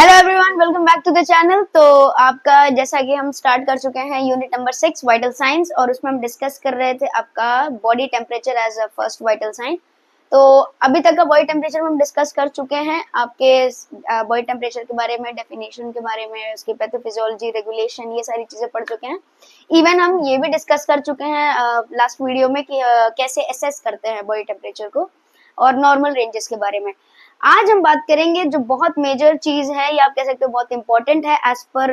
Hello everyone, welcome back to the channel. तो आपका जैसा कि हम स्टार्ट कर चुके हैं यूनिट नंबर 6 वाइटल साइंस, और उसमें हम डिस्कस कर रहे थे आपका body temperature as a first vital sign. तो अभी तक का बॉडी टेम्परेचर हम डिस्कस कर चुके हैं। आपके बॉडी टेम्परेचर के बारे में, डेफिनेशन के बारे में, उसकी पैथोफिजियोलॉजी, रेगुलेशन, ये सारी चीजें पढ़ चुके हैं। इवन हम ये भी डिस्कस कर चुके हैं लास्ट वीडियो में कि कैसे असेस करते हैं बॉडी टेम्परेचर को, और नॉर्मल रेंजेस के बारे में। आज हम बात करेंगे जो बहुत मेजर चीज है, या आप कह सकते हो बहुत इंपॉर्टेंट है एज पर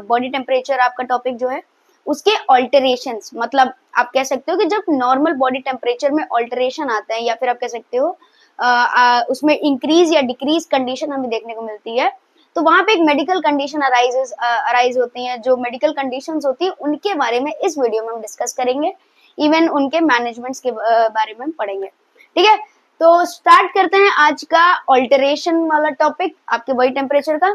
बॉडी टेम्परेचर। आपका टॉपिक जो है उसके ऑल्टरेशंस, मतलब आप कह सकते हो कि जब नॉर्मल बॉडी टेम्परेचर में ऑल्टरेशन आता है, या फिर आप कह सकते हो उसमें इंक्रीज या डिक्रीज कंडीशन हमें देखने को मिलती है, तो वहां पे एक मेडिकल कंडीशन अराइज होती है। जो मेडिकल कंडीशंस होती है उनके बारे में इस वीडियो में हम डिस्कस करेंगे। इवन उनके मैनेजमेंट्स के बारे में हम पढ़ेंगे। ठीक है, तो स्टार्ट करते हैं आज का ऑल्टरेशन वाला टॉपिक, आपके बॉडी टेम्परेचर का।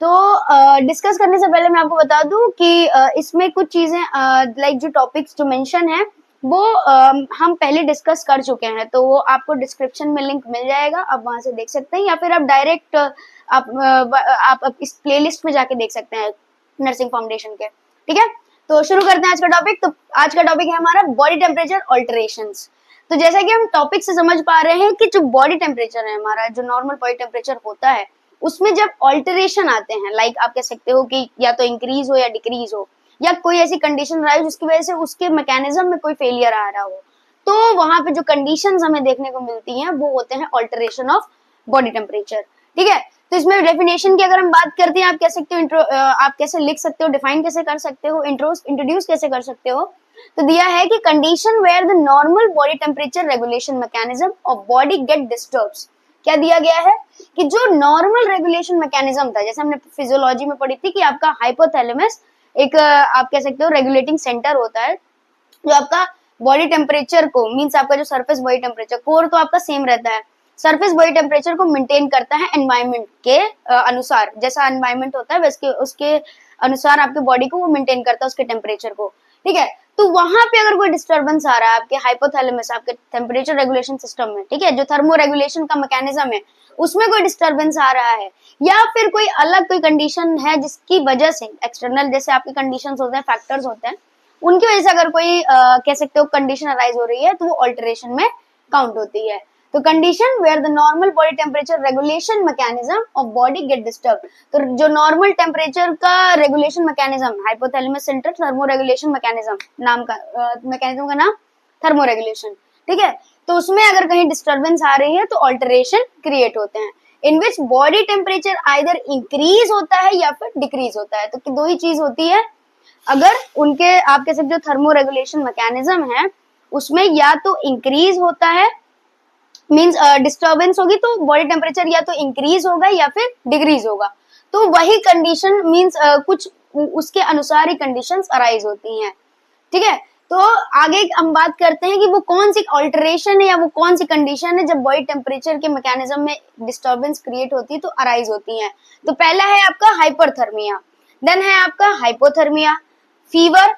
तो डिस्कस करने से पहले मैं आपको बता दूं कि इसमें कुछ चीजें लाइक जो टॉपिक्स जो मेंशन है वो हम पहले डिस्कस कर चुके हैं, तो वो आपको डिस्क्रिप्शन में लिंक मिल जाएगा, आप वहां से देख सकते हैं, या फिर आप डायरेक्ट आप इस प्लेलिस्ट में जाके देख सकते हैं नर्सिंग फाउंडेशन के। ठीक है, तो शुरू करते हैं आज का टॉपिक। तो आज का टॉपिक है हमारा बॉडी टेम्परेचर ऑल्टरेशंस। तो जैसा कि हम टॉपिक से समझ पा रहे हैं कि जो बॉडी टेम्परेचर है हमारा, जो नॉर्मल बॉडी टेम्परेचर होता है, उसमें जब ऑल्टरेशन आते हैं, लाइक आप कह सकते हो कि या तो इंक्रीज हो या डिक्रीज हो, या कोई ऐसी कंडीशन रहा है जिसकी वजह से उसके मैकेनिज्म में कोई फेलियर आ रहा हो, तो वहां पे जो कंडीशंस हमें देखने को मिलती हैं वो होते हैं ऑल्टरेशन ऑफ बॉडी टेम्परेचर। ठीक है, तो इसमें डेफिनेशन की अगर हम बात करते हैं, आप कह सकते हो आप कैसे लिख सकते हो, डिफाइन कैसे कर सकते हो, इंट्रोड्यूस कैसे कर सकते हो। तो दिया है कि condition where the normal body temperature regulation mechanism of body get disturbs. क्या दिया गया है कि जो नॉर्मल रेगुलेशन मैकेनिज्म था, जैसे हमने फिजियोलॉजी में पढ़ी थी कि आपका हाइपोथैलेमस एक आप कह सकते हो रेगुलेटिंग सेंटर होता है, जो आपका बॉडी टेम्परेचर को, मींस आपका जो सरफेस बॉडी टेम्परेचर, कोर तो आपका सेम रहता है, सरफेस बॉडी टेम्परेचर को मेंटेन करता है एनवायरनमेंट के अनुसार। जैसा एनवायरनमेंट होता है वैसे उसके अनुसार आपके बॉडी को वो मेंटेन करता है, उसके टेम्परेचर को। ठीक है, तो वहां पे अगर कोई डिस्टर्बेंस आ रहा है आपके हाइपोथैलेमस, आपके टेम्परेचर रेगुलेशन सिस्टम में, ठीक है, जो थर्मो रेगुलेशन का मैकेनिज्म है, उसमें कोई डिस्टर्बेंस आ रहा है, या फिर कोई अलग कोई कंडीशन है जिसकी वजह से एक्सटर्नल, जैसे आपके कंडीशंस होते हैं, फैक्टर्स होते हैं, उनकी वजह से अगर कोई कह सकते हो कंडीशन अराइज हो रही है, तो वो ऑल्टरेशन में काउंट होती है। तो condition where the normal body temperature regulation mechanism of body get disturb. तो जो नॉर्मल टेम्परेचर का regulation mechanism, hypothalamus centre thermo regulation mechanism, नाम का मैकेनिज्म का नाम थर्मो रेगुलेशन। ठीक है, तो उसमें अगर कहीं डिस्टर्बेंस आ रही है तो ऑल्टरेशन क्रिएट होते हैं, in which body temperature either increase होता है या फिर डिक्रीज होता है। तो दो ही चीज होती है, अगर उनके आप कह सकते हो थर्मो रेगुलेशन मैकेनिज्म है उसमें या तो इंक्रीज होता है, मींस डिस्टर्बेंस होगी, तो बॉडी टेम्परेचर या तो इंक्रीज होगा या फिर डिक्रीज होगा। तो वही कंडीशन मींस कुछ उसके अनुसार ही कंडीशंस अराइज होती हैं। ठीक है, तो आगे हम बात करते हैं कि वो कौन सी ऑल्टरेशन है या वो कौन सी कंडीशन है जब बॉडी टेम्परेचर के मैकेनिज्म में डिस्टर्बेंस क्रिएट होती है तो अराइज होती है। तो पहला है आपका हाइपरथर्मिया, देन है आपका हाइपोथर्मिया, फीवर।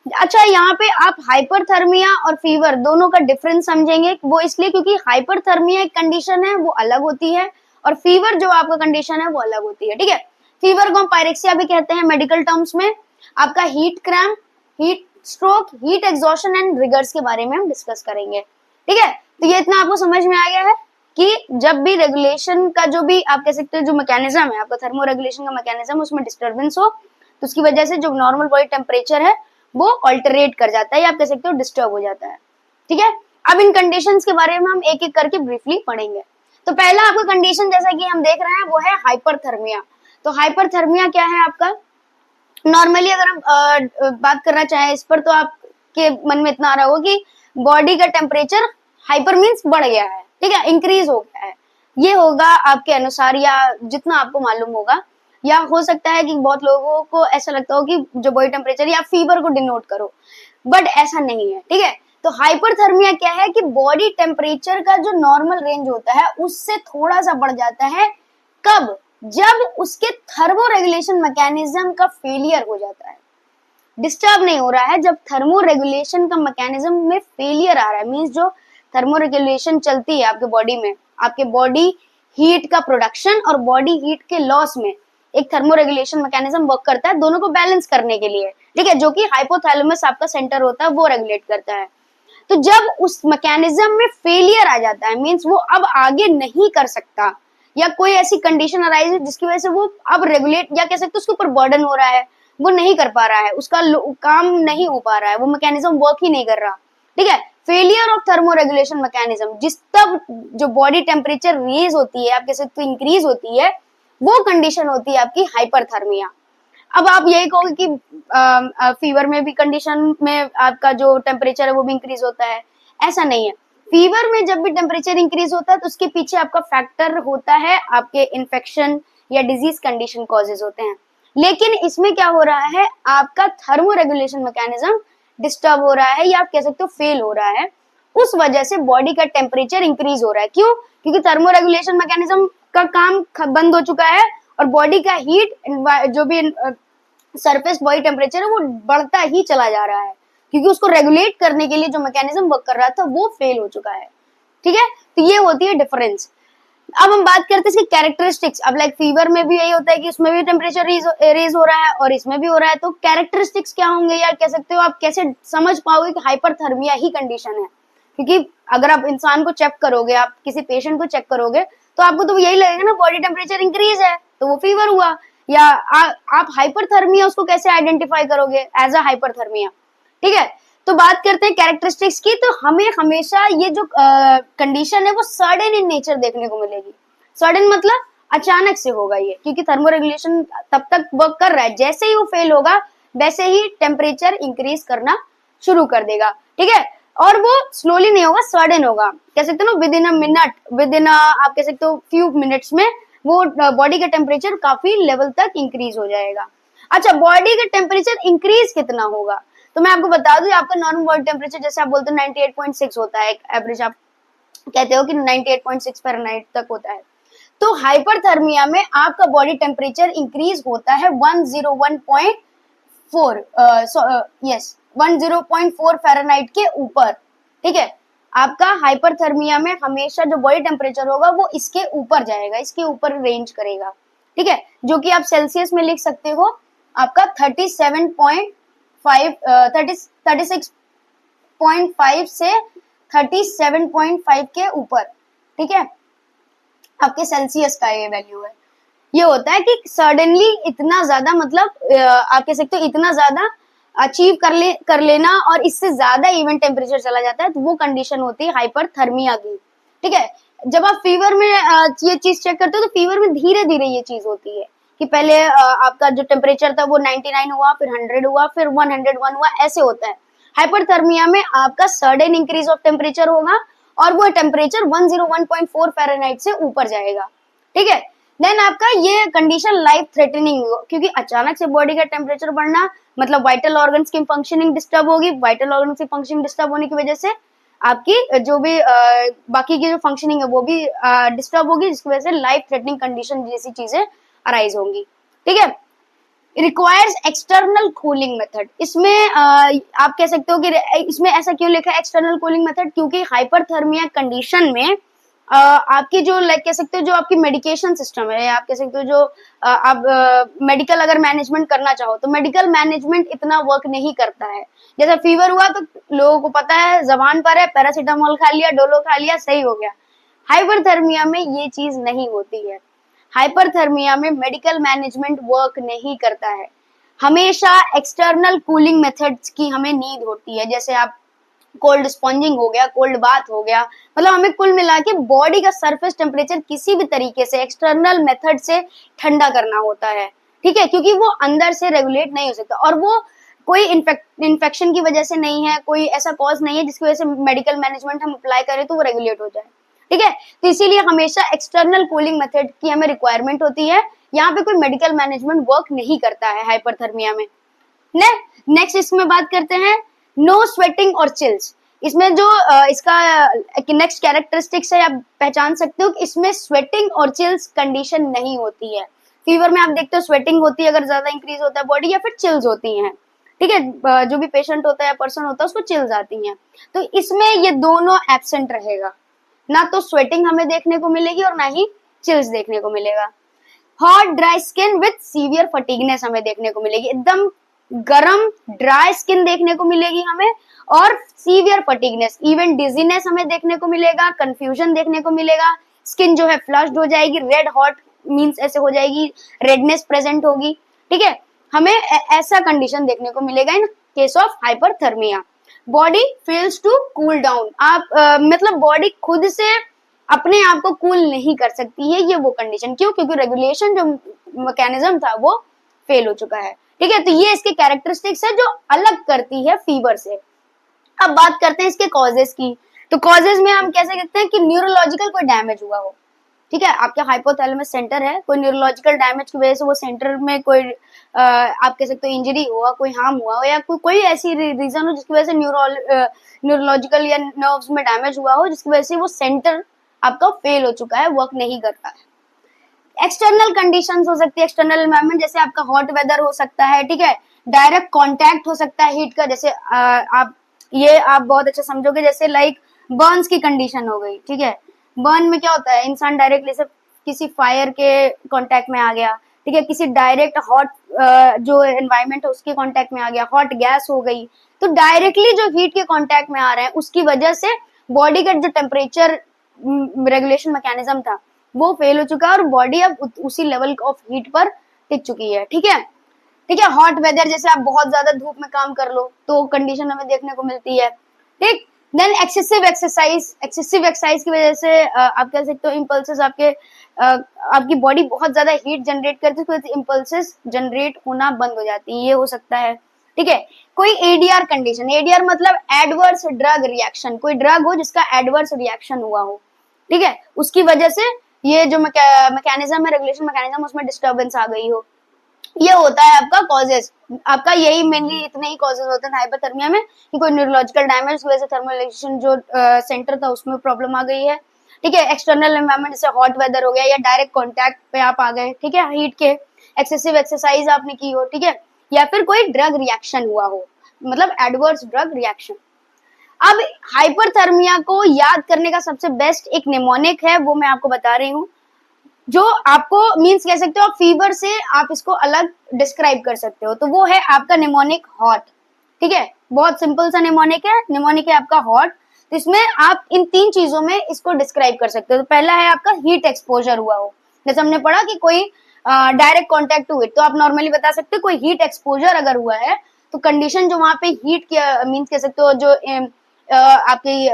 अच्छा, यहाँ पे आप हाइपरथर्मिया और फीवर दोनों का डिफरेंस समझेंगे, वो इसलिए क्योंकि हाइपरथर्मिया एक कंडीशन है वो अलग होती है, और फीवर जो आपका कंडीशन है वो अलग होती है। ठीक है, फीवर को हम पायरेक्सिया भी कहते हैं मेडिकल टर्म्स में। आपका heat cramp, heat stroke, heat exhaustion and riggers के बारे में हम डिस्कस करेंगे। ठीक है, तो ये इतना आपको समझ में आ गया है कि जब भी रेगुलेशन का जो भी आप कह सकते हो जो मैकेनिज्म है आपका थर्मो रेगुलेशन का मैकेनिज्म, उसमें डिस्टर्बेंस हो तो उसकी वजह से जो नॉर्मल बॉडी टेम्परेचर है वो ऑल्टरेट कर जाता है, या आप कह सकते हो डिस्टर्ब हो जाता है। ठीक है, अब इन कंडीशंस के बारे में हम एक एक करके ब्रीफली पढ़ेंगे। तो पहला आपका कंडीशन जैसा कि हम देख रहे हैं वो है हाइपरथर्मिया। तो हाइपरथर्मिया क्या है आपका, नॉर्मली अगर हम बात करना चाहें इस पर, तो आपके मन में इतना आ रहा होगा कि बॉडी का टेम्परेचर हाइपर मीन्स बढ़ गया है, ठीक है, इंक्रीज हो गया है, ये होगा आपके अनुसार या जितना आपको मालूम होगा। या हो सकता है कि बहुत लोगों को ऐसा लगता हो कि जो बॉडी टेम्परेचर या फीवर को डिनोट करो, बट ऐसा नहीं है। ठीक है, तो हाइपरथर्मिया क्या है कि बॉडी टेम्परेचर का जो नॉर्मल रेंज होता है उससे थोड़ा सा बढ़ जाता है। कब, जब उसके थर्मो रेगुलेशन मैकेनिज्म का फेलियर हो जाता है, डिस्टर्ब नहीं हो रहा है, जब थर्मो रेगुलेशन का मैकेनिज्म में फेलियर आ रहा है, मींस जो थर्मो रेगुलेशन चलती है आपके बॉडी में, आपके बॉडी हीट का प्रोडक्शन और बॉडी हीट के लॉस में एक थर्मोरेगुलेशन मैकेनिज्म वर्क करता है, दोनों को बैलेंस करने के लिए, ठीक है, जो कि हाइपोथैलेमस आपका सेंटर होता है वो रेगुलेट करता है। तो जब उस मैकेनिज्म में फेलियर आ जाता है, मींस वो अब आगे नहीं कर सकता, या कोई ऐसी कंडीशन अराइज है जिसकी वजह से वो अब रेगुलेट, या कह सकते उसके ऊपर बर्डन हो रहा है, वो नहीं कर पा रहा है, उसका काम नहीं हो पा रहा है, वो मैकेनिज्म वर्क ही नहीं कर रहा, ठीक है, फेलियर ऑफ थर्मोरेगुलेशन मैकेनिज्म, जिस तब जो बॉडी टेम्परेचर रेज होती है, आप कह सकते हो इंक्रीज होती है, वो कंडीशन होती है आपकी हाइपरथर्मिया। अब आप यही कहोगे कि फीवर में भी कंडीशन में आपका जो टेम्परेचर है वो भी इंक्रीज होता है, ऐसा नहीं है। फीवर में जब भी टेम्परेचर इंक्रीज होता है तो उसके पीछे आपका फैक्टर होता है आपके इन्फेक्शन या डिजीज कंडीशन कॉजेज होते हैं, लेकिन इसमें क्या हो रहा है, आपका थर्मोरेगुलेशन मैकेनिज्म डिस्टर्ब हो रहा है, या आप कह सकते हो फेल हो रहा है, उस वजह से बॉडी का टेम्परेचर इंक्रीज हो रहा है। क्यों? क्योंकि थर्मोरेगुलेशन मैकेनिज्म का काम बंद हो चुका है और बॉडी का हीट, जो भी सरफेस बॉडी टेम्परेचर है वो बढ़ता ही चला जा रहा है, क्योंकि उसको रेगुलेट करने के लिए जो मैकेनिज्म वर्क कर रहा था वो फेल हो चुका है, ठीक है। तो ये होती है डिफरेंस। अब हम बात करते हैं इसकी कैरेक्टरिस्टिक्स। अब लाइक फीवर में भी यही होता है कि उसमें भी टेम्परेचर रेज हो रहा है और इसमें भी हो रहा है, तो कैरेक्टरिस्टिक्स क्या होंगे, या कह सकते हो आप कैसे समझ पाओगे कि हाइपरथर्मिया ही कंडीशन है, क्योंकि अगर आप इंसान को चेक करोगे, आप किसी पेशेंट को चेक करोगे तो आपको तो यही लगेगा ना, बॉडी टेम्परेचर इंक्रीज है तो वो फीवर हुआ, या आप हाइपरथर्मिया उसको कैसे आइडेंटिफाई करोगे एज अ हाइपरथर्मिया, ठीक है। तो बात करते हैं कैरेक्टरिस्टिक्स की, तो हमें हमेशा ये जो कंडीशन है वो सडन इन नेचर देखने को मिलेगी। सडन मतलब अचानक से होगा ये, क्योंकि थर्मोरेगुलेशन तब तक वर्क कर रहा है, जैसे ही वो फेल होगा वैसे ही टेम्परेचर इंक्रीज करना शुरू कर देगा, ठीक है। और वो स्लोली नहीं होगा, सडन होगा, कह सकते हो ना with in a minute, with in आप कह सकते हो फ्यू मिनट्स में वो बॉडी का टेम्परेचर काफी लेवल तक इंक्रीज हो जाएगा। अच्छा, बॉडी का टेम्परेचर इंक्रीज कितना होगा, तो मैं आपको बता दूं, आपका नॉर्मल बॉडी टेम्परेचर जैसे आप बोलते हो 98.6 होता है, एवरेज आप कहते हो कि 98.6 फ़ारेनहाइट तक होता है, तो हाइपरथर्मिया में आपका बॉडी टेम्परेचर इंक्रीज होता है 101.4 यस 101.4 फ़ारेनहाइट के ऊपर, ठीक है। आपका हाइपरथर्मिया में हमेशा जो बॉडी टेम्परेचर होगा वो इसके ऊपर जाएगा, इसके ऊपर रेंज करेगा, ठीक है, जो कि आप सेल्सियस में लिख सकते हो आपका 36.5 से 37.5 के ऊपर, ठीक है, आपके सेल्सियस का ये वैल्यू है। ये होता है कि सडनली इतना ज्यादा, मतलब आप कह सकते हो इतना ज्यादा अचीव कर लेना और इससे ज्यादा इवन टेम्परेचर चला जाता है, तो वो कंडीशन होती है हाइपरथर्मिया की, ठीक है। जब आप फीवर में ये चीज चेक करते हो तो फीवर में धीरे धीरे ये चीज होती है कि पहले आपका जो टेम्परेचर था वो 99 हुआ, फिर 100 हुआ, फिर 101 हुआ, ऐसे होता है। हाइपरथर्मिया में आपका सडन इंक्रीज ऑफ टेम्परेचर होगा और वो टेम्परेचर 101.4 फ़ारेनहाइट से ऊपर जाएगा, ठीक है। देन आपका ये कंडीशन लाइफ थ्रेटनिंग, क्योंकि अचानक से बॉडी का टेम्परेचर बढ़ना मतलब वाइटल ऑर्गन्स की फंक्शनिंग डिस्टर्ब होगी, वाइटल ऑर्गन्स की फंक्शनिंग डिस्टर्ब होने की वजह से आपकी जो भी बाकी की जो फंक्शनिंग है वो भी डिस्टर्ब होगी, जिसकी वजह से लाइफ थ्रेटनिंग कंडीशन जैसी चीजें अराइज होंगी, ठीक है। रिक्वायर्स एक्सटर्नल कूलिंग मेथड, इसमें आप कह सकते हो कि इसमें ऐसा क्यों लिखा है एक्सटर्नल कूलिंग मेथड, क्योंकि हाइपरथर्मिया कंडीशन में आपकी जो लाइक कह सकते हो जो आपकी मेडिकेशन सिस्टम है, आप कह सकते हो जो आप मेडिकल अगर मैनेजमेंट करना चाहो तो मेडिकल मैनेजमेंट इतना वर्क नहीं करता है। जैसे फीवर हुआ तो लोगों को पता है, जबान पर है, पैरासीटामोल खा लिया, डोलो खा लिया, सही हो गया। हाइपरथर्मिया में ये चीज नहीं होती है। हाइपरथर्मिया में मेडिकल मैनेजमेंट वर्क नहीं करता है, हमेशा एक्सटर्नल कूलिंग मेथड्स की हमें नीड होती है। जैसे आप कोल्ड स्पॉन्जिंग हो गया, कोल्ड बाथ हो गया, मतलब हमें कुल मिला के बॉडी का सरफेस टेम्परेचर किसी भी तरीके से एक्सटर्नल मेथड से ठंडा करना होता है, ठीक है, क्योंकि वो अंदर से रेगुलेट नहीं हो सकता और वो कोई इन्फेक्शन की वजह से नहीं है, कोई ऐसा कॉज नहीं है जिसकी वजह से मेडिकल मैनेजमेंट हम अप्लाई करें तो वो रेगुलेट हो जाए, ठीक है। तो इसीलिए हमेशा एक्सटर्नल कूलिंग मेथड की हमें रिक्वायरमेंट होती है। यहाँ पे कोई मेडिकल मैनेजमेंट वर्क नहीं करता है हाइपरथर्मिया में। नेक्स्ट इसमें बात करते हैं नो स्वेटिंग और चिल्स। इसमें जो इसका नेक्स्ट कैरेक्टरिस्टिक्स है, आप पहचान सकते हो कि इसमें स्वेटिंग और चिल्स कंडीशन नहीं होती है। फीवर में आप देखते हो स्वेटिंग होती है अगर ज्यादा इंक्रीज होता है बॉडी, या फिर चिल्स होती हैं, ठीक है, जो भी पेशेंट होता है या पर्सन होता है उसको चिल्स आती हैं। तो इसमें ये दोनों एब्सेंट रहेगा, ना तो स्वेटिंग हमें देखने को मिलेगी और ना ही चिल्स देखने को मिलेगा। Hot dry skin with severe fatigueness हमें देखने को मिलेगी, एकदम गरम ड्राई स्किन देखने को मिलेगी हमें, और सीवियर फटीगनेस, इवन डिजीनेस हमें देखने को मिलेगा, कंफ्यूजन देखने को मिलेगा, स्किन जो है फ्लश्ड हो जाएगी, रेड हॉट मींस ऐसे हो जाएगी, रेडनेस प्रेजेंट होगी, ठीक है। हमें ऐसा कंडीशन देखने को मिलेगा in case of hyperthermia. Body fails to cool down, आप मतलब बॉडी खुद से अपने आप को कूल नहीं कर सकती है, ये वो कंडीशन। क्यों? क्योंकि रेगुलेशन जो मैकेनिज्म था वो फेल हो चुका है, ठीक है। तो ये इसके कैरेक्टरिस्टिक्स है जो अलग करती है फीवर से। अब बात करते हैं इसके कॉजेस की। तो कॉजेस में हम कैसे कहते हैं कि न्यूरोलॉजिकल कोई डैमेज हुआ हो, ठीक है। आपके हाइपोथैलेमस सेंटर है, कोई न्यूरोलॉजिकल डैमेज की वजह से वो सेंटर में कोई आप कह सकते हो इंजरी हुआ, कोई हार्म हुआ हो, या कोई ऐसी रीजन हो जिसकी वजह से न्यूरोलॉजिकल या नर्व्स में डैमेज हुआ हो, जिसकी वजह से वो सेंटर आपका फेल हो चुका है, वर्क नहीं कर रहा है। एक्सटर्नल कंडीशंस हो सकती है, एक्सटर्नल एनवायरनमेंट, जैसे आपका हॉट वेदर हो सकता है, ठीक है। डायरेक्ट कांटेक्ट हो सकता है हीट का, जैसे आप बहुत अच्छा समझोगे, जैसे लाइक बर्न्स की कंडीशन हो गई, ठीक है। बर्न में क्या होता है, इंसान डायरेक्टली से किसी फायर के कांटेक्ट में आ गया, ठीक है, किसी डायरेक्ट हॉट जो एनवायरनमेंट है उसके कांटेक्ट में आ गया, हॉट गैस हो गई, तो डायरेक्टली जो हीट के कांटेक्ट में आ रहे हैं उसकी वजह से बॉडी का जो टेम्परेचर रेगुलेशन मैकेनिज्म था वो फेल हो चुका है, और बॉडी अब उसी लेवल ऑफ हीट पर टिक चुकी है, ठीक है। ठीक है, हॉट वेदर, जैसे आप बहुत ज्यादा धूप में काम कर लो तो कंडीशन हमें देखने को मिलती है, ठीक। देन एक्सेसिव एक्सरसाइज की वजह से आप कह सकते हो इम्पल्सेस आपकी बॉडी बहुत ज्यादा हीट जनरेट करती है, उसकी वजह से इम्पल्सेस जनरेट होना बंद हो जाती है, ये हो सकता है, ठीक है। कोई एडीआर कंडीशन, एडीआर मतलब एडवर्स ड्रग रिएक्शन, कोई ड्रग हो जिसका एडवर्स रिएक्शन हुआ हो, ठीक है, उसकी वजह से ये जो मैकेनिज्म है, रेगुलेशन मैकेनिज्म, उसमें डिस्टर्बेंस आ गई हो, ये होता है आपका कॉजेस। आपका यही मेनली इतने ही कॉजेस होते हैं हाइपोथर्मिया में, कि कोई न्यूरोलॉजिकल डैमेज की वजह से थर्मल जो सेंटर था उसमें प्रॉब्लम आ गई है, ठीक है। एक्सटर्नल एनवायरनमेंट जैसे हॉट वेदर हो गया, या डायरेक्ट कांटेक्ट पे आप आ गए, ठीक है, हीट के, एक्सेसिव एक्सरसाइज आपने की हो, ठीक है, या फिर कोई ड्रग रिएक्शन हुआ हो, मतलब एडवर्स ड्रग रिएक्शन। अब हाइपरथर्मिया को याद करने का सबसे बेस्ट एक निमोनिक है, वो मैं आपको बता रही हूँ, जो आपको मींस कह सकते हो आप फीवर से आप इसको अलग डिस्क्राइब कर सकते हो, तो वो है आपका निमोनिक हॉट, ठीक है। बहुत सिंपल सा निमोनिक है आपका हॉट। तो इसमें आप इन तीन चीजों में इसको डिस्क्राइब कर सकते हो। तो पहला है आपका हीट एक्सपोजर हुआ हो, जैसे हमने पढ़ा कि कोई डायरेक्ट कॉन्टेक्ट हुए, तो आप नॉर्मली बता सकते हो कोई हीट एक्सपोजर अगर हुआ है, तो कंडीशन जो वहां पे हीट के मीन्स कह सकते हो जो आपकी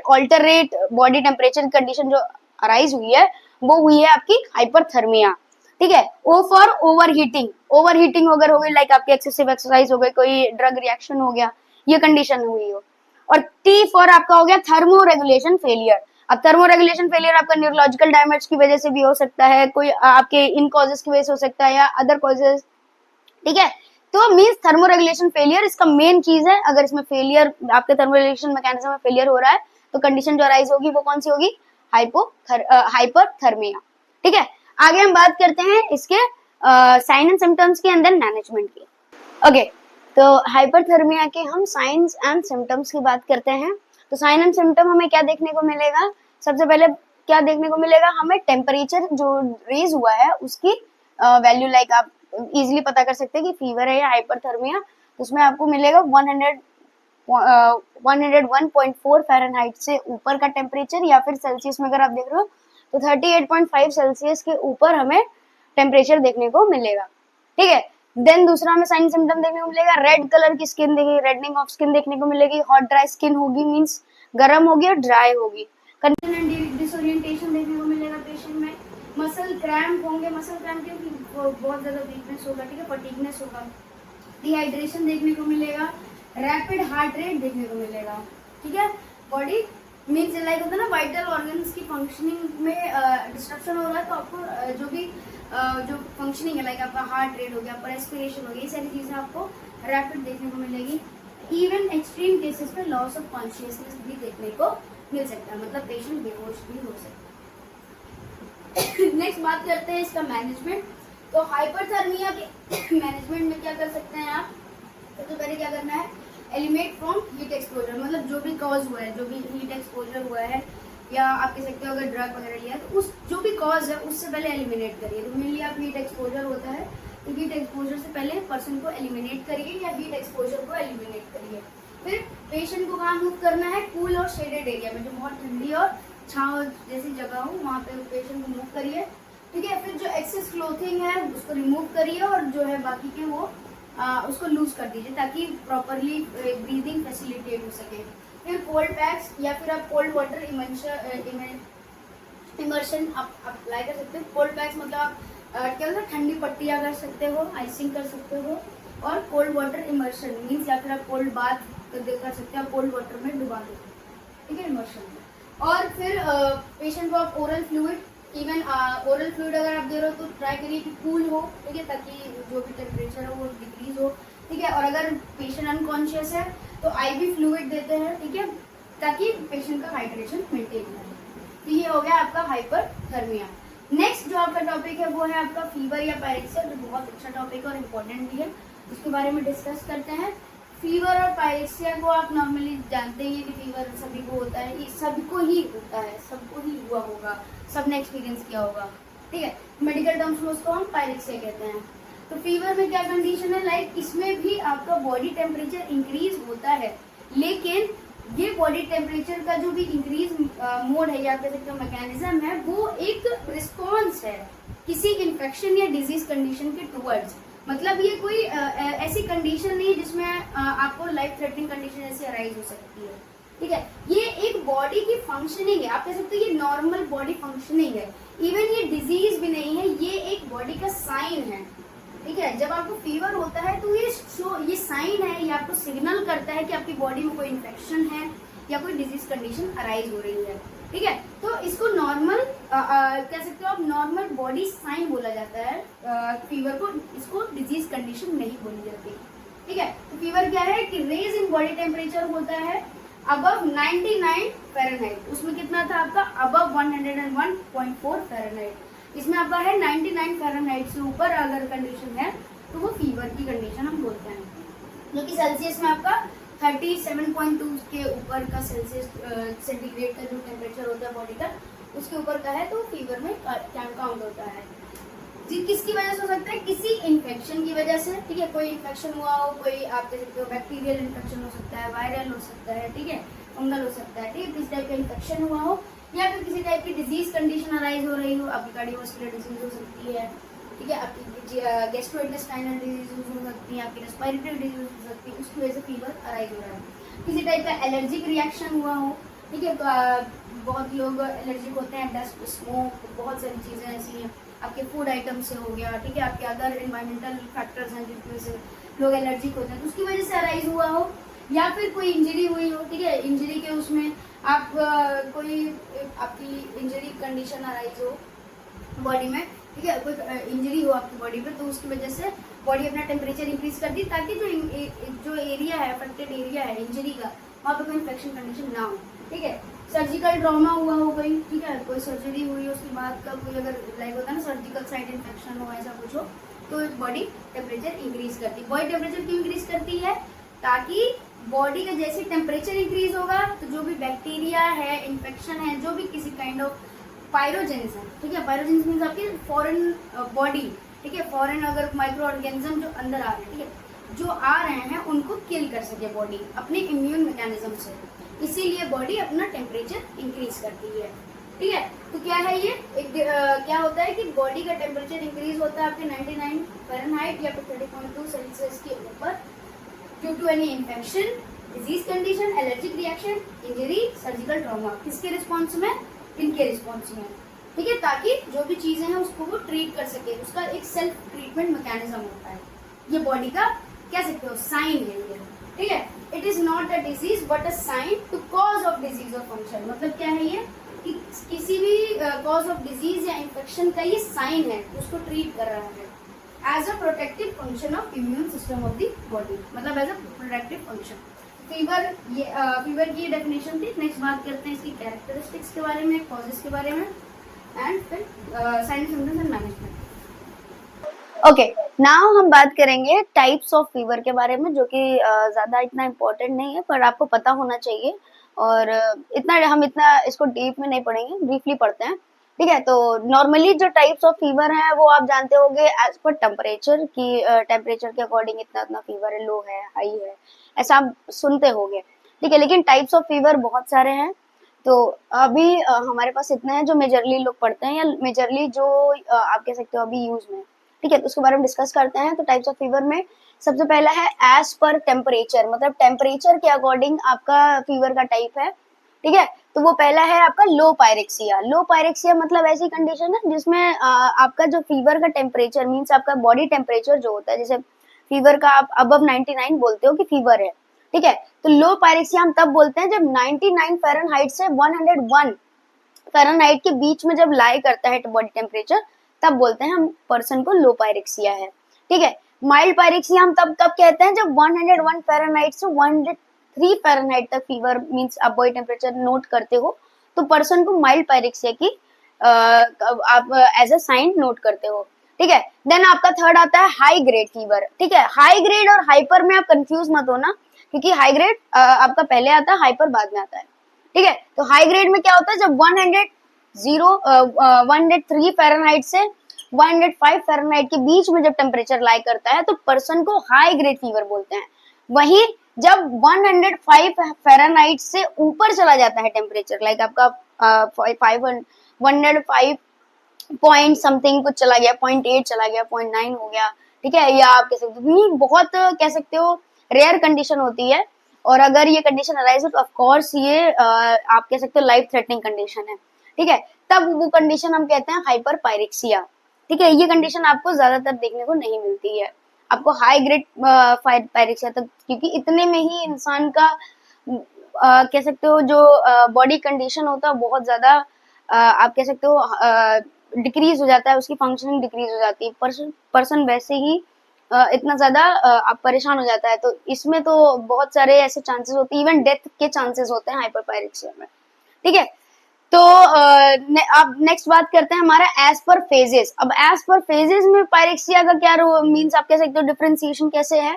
ऑल्टरेट बॉडी टेम्परेचर कंडीशन जो अराइज हुई है, वो हुई है आपकी हाइपरथर्मिया, ठीक है। ओ फॉर ओवर हीटिंग अगर हो गई, लाइक आपकी एक्सेसिव एक्सरसाइज हो गई, कोई ड्रग रिएक्शन हो गया, ये कंडीशन हुई हो। और टी फॉर आपका हो गया थर्मो रेगुलेशन फेलियर। अब थर्मो रेगुलेशन फेलियर आपका न्यूरोलॉजिकल डैमेज की वजह से भी हो सकता है, कोई आपके इन कॉजेस की वजह से हो सकता है, या अदर कॉजेस, ठीक है। तो मींस थर्मोरेगुलेशन फेलियर इसका मेन चीज है। अगर इसमें फेलियर, आपके थर्मोरेगुलेशन मैकेनिज्म में फेलियर हो रहा है, तो कंडीशन जो अराइज होगी वो कौन सी होगी, हाइपरथर्मिया, ठीक है। आगे हम बात करते हैं इसके साइन एंड सिम्टम्स की एंड देन मैनेजमेंट की। ओके, तो हाइपरथर्मिया के हम साइंस एंड सिम्टम्स की बात करते हैं। तो साइन एंड सिम्टम हमें क्या देखने को मिलेगा, सबसे पहले क्या देखने को मिलेगा, हमें टेम्परेचर जो रेज हुआ है उसकी वैल्यू, लाइक आप इजीली पता कर सकते हैं कि फीवर है या हाइपरथर्मिया, उसमें आपको मिलेगा 101.4 फ़ारेनहाइट से ऊपर का टेम्परेचर, या फिर सेल्सियस में अगर आप देख रहे हो तो 38.5 सेल्सियस के ऊपर हमें टेम्परेचर देखने को मिलेगा, ठीक है। देन दूसरा हमें साइन सिम्टम देखने को मिलेगा, रेड कलर की स्किन देखेगी, रेडनिंग ऑफ स्किन देखने को मिलेगी, हॉट ड्राई स्किन होगी, मींस गर्म होगी और ड्राई होगी, कंफ्यूजन एंड डिसोरिएंटेशन देखने को मिलेगा पेशेंट में, मसल क्रैम्प होंगे, मसल क्रैम्प क्योंकि बहुत ज्यादा वीकनेस होगा, ठीक है, फटीगनेस होगा, डिहाइड्रेशन देखने को मिलेगा, रैपिड हार्ट रेट देखने को मिलेगा, ठीक है। बॉडी मीन्स लाइक होता है ना, वाइटल ऑर्गन्स की फंक्शनिंग में डिस्ट्रक्शन हो रहा है, तो आपको जो भी जो फंक्शनिंग है, लाइक आपका हार्ट रेट हो गया, आपका रेस्पिरेशन हो गया, ये सारी चीजें आपको रैपिड देखने को मिलेगी। इवन एक्सट्रीम केसेस में लॉस ऑफ कॉन्शियसनेस भी देखने को मिल सकता है, मतलब पेशेंट बेहोश भी हो सकता है। नेक्स्ट बात करते हैं इसका मैनेजमेंट। तो हाइपरथर्मिया के मैनेजमेंट में क्या कर सकते हैं आप, सबसे पहले क्या करना है, एलिमिनेट फ्रॉम हीट एक्सपोजर, मतलब जो भी कॉज हुआ है, जो भी हीट एक्सपोजर हुआ है, या आप कह सकते हो अगर ड्रग वगैरह लिया तो उस जो भी कॉज है उससे पहले एलिमिनेट करिए। तो मेनली आप हीट एक्सपोजर होता है तो हीट एक्सपोजर से पहले पर्सन को एलिमिनेट करिए या हीट एक्सपोजर को एलिमिनेट करिए। फिर पेशेंट को कहाँ मूव करना है, कूल और शेडेड एरिया में, जो बहुत ठंडी और छाँव जैसी जगह हो वहाँ पे पेशेंट को मूव करिए। ठीक है, फिर जो एक्सेस क्लोथिंग है उसको रिमूव करिए और जो है बाकी के वो उसको लूज कर दीजिए ताकि प्रॉपरली ब्रीदिंग फैसिलिटेट हो सके। फिर कोल्ड पैक्स या फिर आप कोल्ड वाटर इमर्शन आप अप्लाई कर सकते हो। कोल्ड पैक्स मतलब आप क्या होता है, ठंडी पट्टियाँ कर सकते हो, आइसिंग कर सकते हो। और कोल्ड वाटर इमर्शन मीन्स या फिर आप कोल्ड बाथ कर सकते हो, कोल्ड वाटर में डुबा दो, ठीक है, इमर्शन में। और फिर पेशेंट को आप oral fluid, even oral fluid अगर आप दे रहे हो तो ट्राई करिए कि कूल हो, ठीक है, ताकि जो भी टेम्परेचर है वो डिक्रीज हो, ठीक है। और अगर पेशेंट अनकॉन्शियस है तो आईवी फ्लूइड देते हैं, ठीक है, ताकि पेशेंट का हाइड्रेशन मेंटेन रहे। तो ये हो गया आपका हाइपरथर्मिया। नेक्स्ट जो आपका टॉपिक है वो है आपका फीवर या पायरेक्सिया, जो बहुत अच्छा टॉपिक है और इम्पोर्टेंट भी है, उसके बारे में डिस्कस करते हैं। फीवर और पायरेक्सिया को आप नॉर्मली जानते ही हैं कि फीवर सभी को होता है, ये सबको ही होता है, सबको ही हुआ होगा, सबने एक्सपीरियंस किया होगा, ठीक है। मेडिकल टर्म्स में उसको हम पायरेक्सिया कहते हैं। तो फीवर में क्या कंडीशन है, लाइक इसमें भी आपका बॉडी टेम्परेचर इंक्रीज होता है, लेकिन ये बॉडी टेम्परेचर का जो भी इंक्रीज मोड है या कह सकते हो मैकेनिज्म है, वो एक रिस्पॉन्स है किसी इन्फेक्शन या डिजीज कंडीशन के टुवर्ड्स। मतलब ये कोई ऐसी कंडीशन नहीं है जिसमें आपको लाइफ थ्रेटनिंग कंडीशन ऐसी अराइज हो सकती है, ठीक है। ये एक बॉडी की फंक्शनिंग है, आप कह सकते हो ये नॉर्मल बॉडी फंक्शनिंग है, इवन ये डिजीज भी नहीं है, ये एक बॉडी का साइन है, ठीक है। जब आपको फीवर होता है तो ये साइन है, ये आपको सिग्नल करता है कि आपकी बॉडी में कोई इन्फेक्शन है या कोई डिजीज कंडीशन अराइज हो रही है, ठीक है। तो इसको नॉर्मल कह सकते हो आप, नॉर्मल बॉडी साइन बोला जाता है फीवर को, इसको डिजीज कंडीशन नहीं बोली जाती, ठीक है। तो फीवर क्या है कि रेज इन बॉडी टेम्परेचर होता है अबव 99 फ़ारेनहाइट, उसमें कितना था आपका, अबव 101.4 फ़ारेनहाइट। इसमें आपका है 99 फ़ारेनहाइट से ऊपर अगर कंडीशन है तो वो फीवर की कंडीशन हम बोलते हैं, जो कि सेल्सियस में आपका 37.2 के ऊपर का सेल्सियस सेंटीग्रेड का जो टेम्परेचर होता है बॉडी का, उसके ऊपर का है तो फीवर में काउंट होता है। जी, किसकी वजह से हो सकता है, किसी इन्फेक्शन की वजह से, ठीक है, कोई इन्फेक्शन हुआ हो, कोई आप कह सकते हो बैक्टीरियल इन्फेक्शन हो सकता है, वायरल हो सकता है, ठीक है, फंगल हो सकता है, ठीक है, किस टाइप का इन्फेक्शन हुआ हो, या फिर किसी टाइप की डिजीज कंडीशन अराइज हो रही हो, आपकी कार्डियोवास्कुलर डिजीज हो सकती है, ठीक है, आपकी गैस्ट्रोइंटेस्टाइनल डिजीज हो सकती है, आपकी रेस्पिरेटरी डिजीज हो सकती है, उसकी वजह से फीवर अराइज हो रहा है। किसी टाइप का एलर्जिक रिएक्शन हुआ हो, ठीक है, बहुत लोग एलर्जिक होते हैं, डस्ट, स्मोक, बहुत सारी चीज़ें ऐसी हैं, आपके फूड आइटम से हो गया, ठीक है, आपके अदर एनवायरमेंटल फैक्टर्स हैं जिसकी वजह से लोग एलर्जिक होते हैं, तो उसकी वजह से अराइज हुआ हो, या फिर कोई इंजरी हुई हो, ठीक है, इंजरी के उसमें आप कोई आपकी इंजरी कंडीशन अराइज हो बॉडी में, ठीक है, कोई इंजरी हो आपकी बॉडी पे, तो उसकी वजह से बॉडी अपना टेम्परेचर इंक्रीज कर दी ताकि जो एरिया है, अफेक्टेड एरिया है इंजरी का, वहाँ पे कोई इन्फेक्शन कंडीशन ना हो, ठीक है। सर्जिकल ट्रॉमा हुआ हो कोई, ठीक है, कोई सर्जरी हुई हो उसके बाद का कोई अगर लाइक होता है ना सर्जिकल साइड इन्फेक्शन हो, ऐसा कुछ हो, तो बॉडी टेम्परेचर इंक्रीज करती है। बॉडी टेम्परेचर क्यों इंक्रीज करती है, ताकि बॉडी का जैसे टेम्परेचर इंक्रीज होगा तो जो भी बैक्टीरिया है, इन्फेक्शन है, जो भी किसी काइंड ऑफ पायरोजेंस है, ठीक है, पायरोजेंस मीन्स आपकी फॉरेन बॉडी, ठीक है, फॉरेन अगर माइक्रो ऑर्गेनिज्म जो अंदर आ रहे हैं, ठीक है, जो आ रहे हैं उनको किल कर सके बॉडी अपने इम्यून मैकेनिज्म से, इसीलिए बॉडी अपना टेम्परेचर इंक्रीज करती है, ठीक है। तो क्या है ये एक क्या होता है कि बॉडी का टेम्परेचर इंक्रीज होता है आपके 99 फ़ारेनहाइट या फिर 30.2 सेल्सियस के ऊपर due to any infection, disease condition, allergic reaction, injury, surgical trauma, किसके रिस्पॉन्स में, इनके रिस्पॉन्स में, ठीक है, ताकि जो भी चीजें हैं उसको वो ट्रीट कर सके, उसका एक सेल्फ ट्रीटमेंट मैकेनिज्म होता है, ये बॉडी का कह सकते हो साइन है ये, ठीक है। It is not a disease but a sign to cause of disease और फंक्शन, मतलब क्या है ये कि किसी भी कॉज ऑफ डिजीज या इन्फेक्शन का ये साइन है, उसको ट्रीट कर रहा है as a protective function of immune system of the body, मतलब as a protective function. Fever, ये फीवर की डेफिनेशन थी। नेक्स्ट बात करते हैं इसकी कैरेक्टरिस्टिक्स के बारे में, कॉजेस के बारे में, एंड फिर sign symptoms and management. Okay, now हम बात करेंगे टाइप्स ऑफ फीवर के बारे में, जो कि ज़्यादा इतना इम्पोर्टेंट नहीं है पर आपको पता होना चाहिए, और इतना इसको डीप में नहीं पढ़ेंगे, ब्रीफली पढ़ते हैं, ठीक है। तो नॉर्मली जो टाइप्स ऑफ फीवर है वो आप जानते होंगे एज पर टेम्परेचर की, टेम्परेचर के अकॉर्डिंग इतना इतना फीवर है, लो है, हाई है, ऐसा आप सुनते होंगे, ठीक है। लेकिन टाइप्स ऑफ फीवर बहुत सारे हैं। तो अभी हमारे पास इतना है जो मेजरली लोग पढ़ते हैं, या मेजरली जो आप कह सकते हो अभी यूज में, ठीक है। तो उसके बारे में डिस्कस करते हैं। तो टाइप्स ऑफ फीवर में सबसे पहला है एज पर टेम्परेचर, मतलब टेम्परेचर के अकॉर्डिंग आपका फीवर का टाइप है, ठीक है। तो वो पहला है आपका लो पायरेक्सिया। लो पायरेक्सिया मतलब ऐसी कंडीशन है जिसमें आपका जो फीवर का टेम्परेचर मीन्स आपका बॉडी टेम्परेचर जो होता है, जैसे फीवर का आप अबव 99 बोलते हो कि फीवर है, ठीक है। तो लो पायरेक्सिया हम तब बोलते हैं जब 99 फ़ारेनहाइट से 101 फ़ारेनहाइट के बीच में जब लाई करता है बॉडी टेम्परेचर, तब बोलते हैं हम पर्सन को लो पायरेक्सिया है, ठीक है। माइल्ड पायरेक्सिया हम तब कहते हैं जब 101 फ़ारेनहाइट से 103 फ़ारेनहाइट तक फीवर मींस आप बॉडी टेम्परेचर नोट करते हो, तो पर्सन को माइल्ड पायरेक्सिया की आप एज अ साइन नोट करते हो, ठीक है। देन आपका थर्ड आता है हाई ग्रेड फीवर, ठीक है। हाई ग्रेड और हाइपर में आप कंफ्यूज मत होना, क्योंकि हाई ग्रेड आपका पहले आता है, हाइपर बाद में आता है, ठीक है। तो हाई ग्रेड में क्या होता है, जब 103 फ़ारेनहाइट से 105 फ़ारेनहाइट के बीच में जब टेम्परेचर लाई करता है तो पर्सन को हाई ग्रेड फीवर बोलते हैं। वही जब 105 फ़ारेनहाइट से ऊपर चला जाता है टेम्परेचर, लाइक आपका 105 पॉइंट समथिंग कुछ चला गया, 0.8 चला गया, 0.9 हो गया, ठीक है, या आप कह सकते हो बहुत कह सकते हो रेयर कंडीशन होती है, और अगर ये कंडीशन अराइज हो तो ऑफ कोर्स ये आप कह सकते हो लाइफ थ्रेटनिंग कंडीशन है, ठीक है। तब वो कंडीशन हम कहते हैं हाइपर पायरेक्सिया, ठीक है। ये कंडीशन आपको ज्यादातर देखने को नहीं मिलती है, आपको हाई ग्रेड पायरेक्सिया तक, क्योंकि इतने में ही इंसान का कह सकते हो जो बॉडी कंडीशन होता है बहुत ज्यादा आप कह सकते हो डिक्रीज हो जाता है, उसकी फंक्शनिंग डिक्रीज हो जाती है, पर्सन वैसे ही इतना ज्यादा आप परेशान हो जाता है। तो इसमें तो बहुत सारे ऐसे चांसेस होते हैं, इवन डेथ के चांसेस होते हैं हाइपरपायरेक्सिया में, ठीक है। तो अब नेक्स्ट बात करते हैं हमारा एज पर फेजेस। अब एज पर फेजेस में पायरेक्सिया का क्या मीन्स आप कह सकते हो डिफरेंशिएशन कैसे है।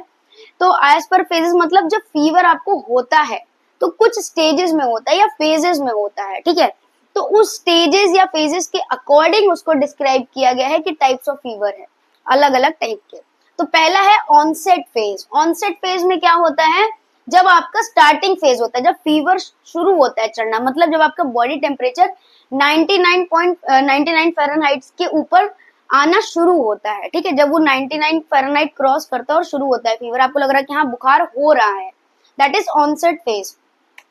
तो एज पर फेजेस मतलब जब फीवर आपको होता है तो कुछ स्टेजेस में होता है या फेजेस में होता है, ठीक है। तो उस स्टेजेस या फेजेस के अकॉर्डिंग उसको डिस्क्राइब किया गया है कि टाइप्स ऑफ फीवर है, अलग अलग टाइप के। तो पहला है ऑनसेट फेज। ऑनसेट फेज में क्या होता है, जब आपका स्टार्टिंग फेज होता है, जब फीवर शुरू होता है चढ़ना, मतलब जब आपका बॉडी टेम्परेचर 99 फ़ारेनहाइट के ऊपर आना शुरू होता है, ठीक है। जब वो 99 फ़ारेनहाइट क्रॉस करता है और शुरू होता है फीवर, आपको लग रहा है कि हाँ बुखार हो रहा है, दैट इज ऑनसेट फेज,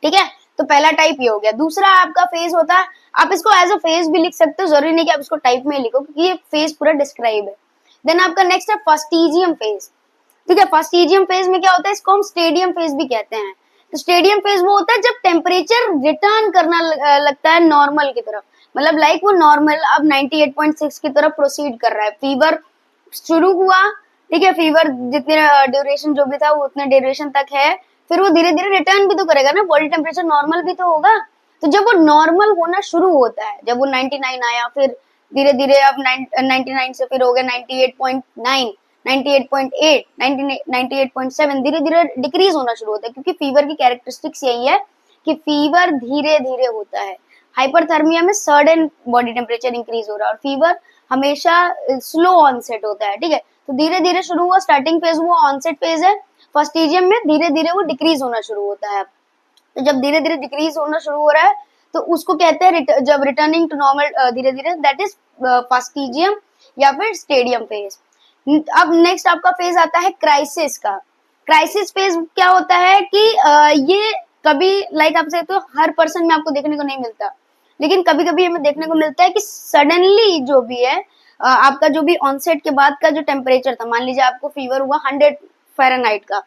ठीक है। तो पहला टाइप ये हो गया। दूसरा आपका फेज होता है, आप इसको एज अ फेज भी लिख सकते हो, जरूरी नहीं कि आप इसको टाइप में लिखो, क्योंकि ये फेज पूरा डिस्क्राइब है। देन आपका नेक्स्ट है फास्टिजियम फेज, ठीक है। फास्टिजियम फेज में क्या होता है, इसको हम स्टेडियम फेज भी कहते हैं। तो स्टेडियम फेज वो होता है जब टेम्परेचर रिटर्न करना लगता है नॉर्मल की तरफ, मतलब लाइक वो नॉर्मल अब 98.6 की तरफ प्रोसीड कर रहा है, फीवर शुरू हुआ, ठीक है, फीवर जितने ड्यूरेशन जो भी था वो उतने ड्यूरेशन तक है, फिर वो धीरे धीरे रिटर्न भी तो करेगा ना, बॉडी टेम्परेचर नॉर्मल भी तो होगा। तो जब वो नॉर्मल होना शुरू होता है, जब वो 99 आया, फिर धीरे धीरे अब 99 से फिर हो गया 98.9, 98.8, 98.7, धीरे धीरे डिक्रीज होना शुरू होता है, क्योंकि फीवर की कैरेक्टरिस्टिक्स यही है कि फीवर धीरे धीरे होता है। हाइपरथर्मिया में सडन बॉडी टेम्परेचर इंक्रीज हो रहा है, और फीवर हमेशा स्लो ऑनसेट होता है, ठीक है। तो धीरे धीरे शुरू हुआ, स्टार्टिंग फेज वो ऑनसेट फेज है। फास्टिजियम में धीरे धीरे वो डिक्रीज होना शुरू होता है। तो जब धीरे धीरे डिक्रीज होना शुरू हो रहा है तो उसको कहते हैं जब रिटर्निंग टू नॉर्मल धीरे धीरे, दैट इज फास्टिजियम या फिर स्टेडियम फेज। अब नेक्स्ट आपका फेज आता है क्राइसिस का। क्राइसिस फेज क्या होता है कि ये कभी लाइक आपसे तो हर पर्सन में आपको देखने को नहीं मिलता, लेकिन कभी कभी हमें देखने को मिलता है कि सडनली जो भी है आपका जो भी ऑनसेट के बाद का जो टेम्परेचर था, मान लीजिए आपको फीवर हुआ 100 फ़ारेनहाइट का,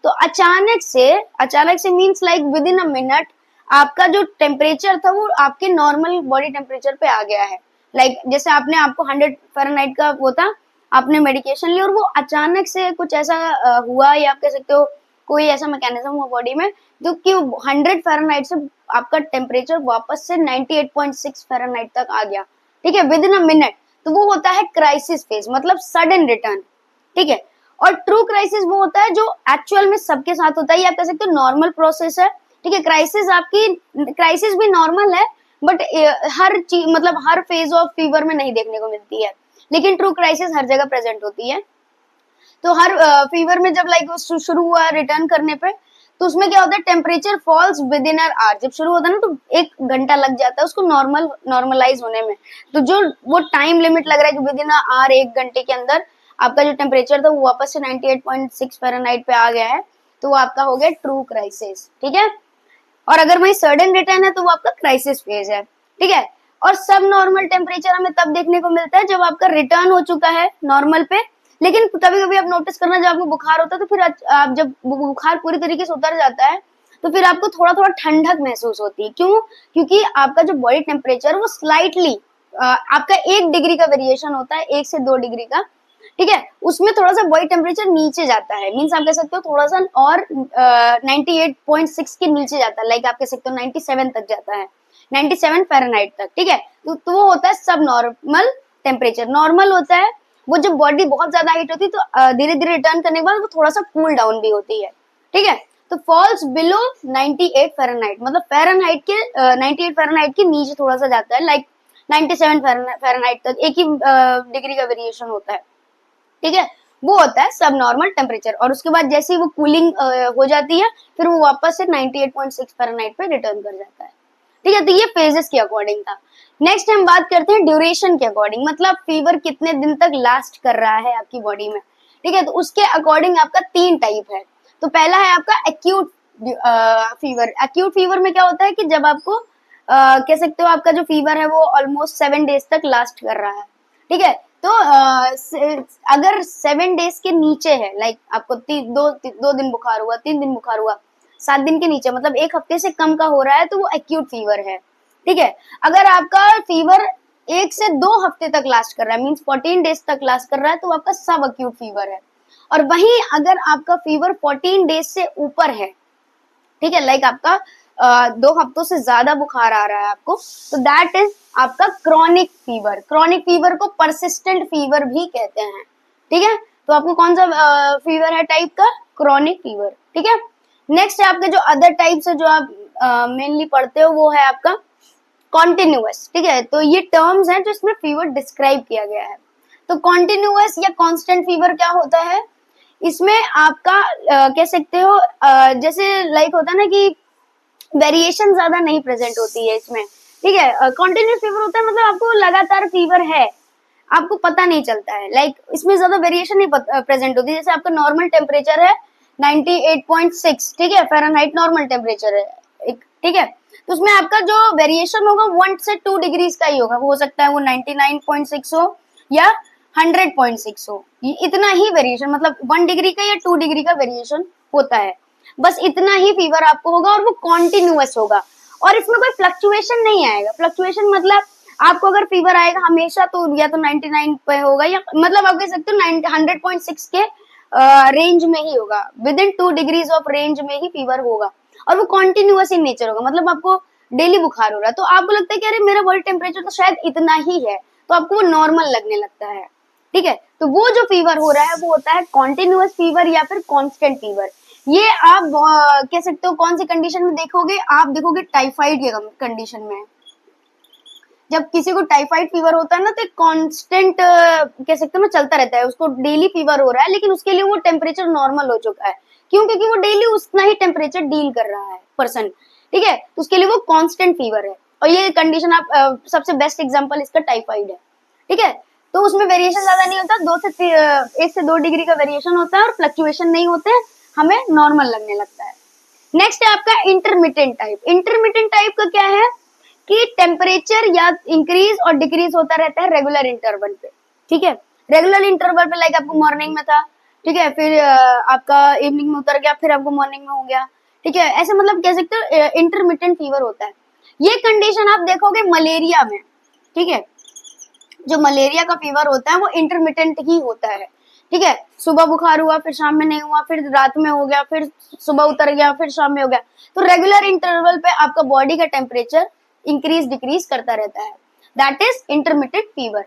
तो अचानक से means like with in a minute आपका जो टेम्परेचर था वो आपके नॉर्मल बॉडी टेम्परेचर पे आ गया है। लाइक जैसे आपको 100 फ़ारेनहाइट का वो था, आपने मेडिकेशन ली और वो अचानक से कुछ ऐसा हुआ, या आप कह सकते हो कोई ऐसा मैकेनिज्म हुआ बॉडी में जो कि 100 फ़ारेनहाइट से आपका टेम्परेचर वापस से 98.6 फ़ारेनहाइट तक आ गया, ठीक है, विद इन अ मिनट। तो वो होता है क्राइसिस फेज, मतलब सडन रिटर्न, ठीक है। और ट्रू क्राइसिस वो होता है जो एक्चुअल में सबके साथ होता है, या कह सकते हो नॉर्मल प्रोसेस है, ठीक है। क्राइसिस भी नॉर्मल है, बट हर चीज मतलब हर फेज ऑफ फीवर में नहीं देखने को मिलती है, लेकिन ट्रू क्राइसिस हर जगह प्रेजेंट होती है। तो हर फीवर में जब लाइक शुरू हुआ रिटर्न करने पे, तो उसमें क्या होता है, temperature falls within hour. जब शुरू होता है ना तो 1 घंटा लग जाता है उसको नॉर्मलाइज होने में। तो जो वो टाइम लिमिट लग रहा है कि विद इन आवर 1 घंटे के अंदर आपका जो टेम्परेचर था वो वापस से 98.6 फ़ारेनहाइट पे आ गया है, तो वो आपका हो गया ट्रू क्राइसिस। ठीक है। और अगर वही सडन रिटर्न है तो वो आपका क्राइसिस फेज है। ठीक है। और सब नॉर्मल टेम्परेचर हमें तब देखने को मिलता है जब आपका रिटर्न हो चुका है नॉर्मल पे। लेकिन कभी कभी आप नोटिस करना, जब आपको बुखार होता है तो फिर आप जब बुखार पूरी तरीके से उतर जाता है तो फिर आपको थोड़ा थोड़ा ठंडक महसूस होती है। क्यों? क्योंकि आपका जो बॉडी टेम्परेचर वो स्लाइटली आपका 1 डिग्री का वेरिएशन होता है, 1 से 2 डिग्री का। ठीक है। उसमें थोड़ा सा बॉडी टेम्परेचर नीचे जाता है, मीन्स आप कह सकते हो थोड़ा सा, और 98.6 के नीचे जाता है, लाइक आप कह सकते हो 97 तक जाता है, 97 फ़ारेनहाइट तक। ठीक है। तो वो होता है सब नॉर्मल टेम्परेचर। नॉर्मल होता है वो जब बॉडी बहुत ज्यादा हीट होती है तो धीरे धीरे रिटर्न करने के बाद वो थोड़ा सा कूल डाउन भी होती है। ठीक है। तो फॉल्स बिलो 98 फ़ारेनहाइट, मतलब फ़ारेनहाइट के 98 फ़ारेनहाइट के नीचे थोड़ा सा जाता है, लाइक 97 फ़ारेनहाइट तक 1 ही डिग्री का वेरिएशन होता है। ठीक है। वो होता है सब नॉर्मल टेम्परेचर, और उसके बाद जैसे ही वो कूलिंग हो जाती है फिर वो वापस से 98.6 फ़ारेनहाइट पे रिटर्न कर जाता है। ठीक है। तो ये फेजेस के अकॉर्डिंग था। नेक्स्ट हम बात करते हैं ड्यूरेशन के अकॉर्डिंग, मतलब फीवर कितने दिन तक लास्ट कर रहा है आपकी बॉडी में। ठीक है। तो उसके अकॉर्डिंग आपका 3 टाइप है। तो पहला है आपका एक्यूट फीवर। एक्यूट फीवर में क्या होता है कि जब आपको कह सकते हो आपका जो फीवर है वो ऑलमोस्ट 7 डेज तक लास्ट कर रहा है। ठीक है। तो अगर 7 डेज के नीचे है, लाइक आपको 2 दिन बुखार हुआ, 3 दिन बुखार हुआ, 7 दिन के नीचे, मतलब 1 हफ्ते से कम का हो रहा है, तो वो एक्यूट फीवर है। ठीक है। अगर आपका फीवर 1 से 2 हफ्ते तक लास्ट कर रहा है, मीन्स 14 डेज तक लास्ट कर रहा है, तो आपका सब एक्यूट फीवर है। और वहीं अगर आपका फीवर 14 डेज से ऊपर है, ठीक है, लाइक आपका 2 हफ्तों से ज्यादा बुखार आ रहा है आपको, तो दैट इज आपका क्रॉनिक फीवर। क्रॉनिक फीवर को परसिस्टेंट फीवर भी कहते हैं। ठीक है। तो आपको कौन सा फीवर है टाइप का? Chronic fever. ठीक है। नेक्स्ट है आपके जो अदर टाइप्स है जो आप मेनली पढ़ते हो, वो है आपका कॉन्टिन्यूअस। ठीक है। तो ये टर्म्स हैं जो इसमें फीवर डिस्क्राइब किया गया है। तो कॉन्टिन्यूअस या कांस्टेंट फीवर क्या होता है? इसमें आपका कह सकते हो जैसे लाइक होता है ना कि वेरिएशन ज्यादा नहीं प्रेजेंट होती है इसमें। ठीक है। कॉन्टिन्यूस फीवर होता है मतलब आपको लगातार फीवर है, आपको पता नहीं चलता है, लाइक इसमें ज्यादा वेरिएशन नहीं प्रेजेंट होती। जैसे आपका नॉर्मल टेम्परेचर है 98.6, ठीक है, फ़ारेनहाइट नॉर्मल टेम्परेचर है एक। ठीक है। तो उसमें आपका जो वेरिएशन होगा 1 से 2 डिग्रीज का ही होगा। हो सकता है वो 99.6 हो या 100.6 हो, इतना ही वेरिएशन, मतलब 1 डिग्री का या 2 डिग्री का वेरिएशन होता है। बस इतना ही फीवर आपको होगा और वो कॉन्टिन्यूअस होगा, और इसमें कोई फ्लक्चुएशन नहीं आएगा। फ्लक्चुएशन मतलब आपको अगर फीवर आएगा हमेशा तो या तो 99 पे होगा, या मतलब आप कह सकते हो 100.6 के रेंज में ही होगा, with in 2 degrees of range में ही फीवर होगा, और वो कॉन्टिन्यूअस इन नेचर होगा। मतलब आपको डेली बुखार हो रहा है तो आपको लगता है कि अरे मेरा बॉडी टेम्परेचर तो शायद इतना ही है, तो आपको वो नॉर्मल लगने लगता है। ठीक है। तो वो जो फीवर हो रहा है वो होता है कॉन्टिन्यूअस फीवर या फिर कांस्टेंट फीवर। ये आप कह सकते हो कौन सी कंडीशन में देखोगे? आप देखोगे टाइफाइड के कंडीशन में। जब किसी को टाइफाइड फीवर होता है ना तो एक कांस्टेंट कह सकते हो ना चलता रहता है, उसको डेली फीवर हो रहा है, लेकिन उसके लिए वो टेम्परेचर नॉर्मल हो चुका है। क्यों? क्योंकि वो डेली उतना ही टेम्परेचर डील कर रहा है पर्सन। ठीक है। तो उसके लिए वो कांस्टेंट फीवर है, और ये कंडीशन आप सबसे बेस्ट एग्जांपल इसका टाइफाइड है। ठीक है। तो उसमें वेरिएशन ज्यादा नहीं होता, 1 से 2 डिग्री का वेरिएशन होता है और फ्लक्चुएशन नहीं होते, हमें नॉर्मल लगने लगता है। नेक्स्ट है आपका इंटरमिटेंट टाइप। इंटरमिटेंट टाइप का क्या है कि टेम्परेचर या इंक्रीज और डिक्रीज होता रहता है रेगुलर इंटरवल पे। ठीक है। रेगुलर इंटरवल पे, लाइक आपको मॉर्निंग में था, ठीक है, फिर आपका इवनिंग में उतर गया, फिर आपको मॉर्निंग में हो गया। ठीक है। ऐसे मतलब कह सकते हो इंटरमिटेंट फीवर होता है। ये कंडीशन आप देखोगे मलेरिया में। ठीक है। जो मलेरिया का फीवर होता है वो इंटरमिटेंट ही होता है। ठीक है। सुबह बुखार हुआ, फिर शाम में नहीं हुआ, फिर रात में हो गया, फिर सुबह उतर गया, फिर शाम में हो गया। तो रेगुलर इंटरवल पे आपका बॉडी का टेम्परेचर इंक्रीज डिक्रीज करता रहता है, that is intermittent fever.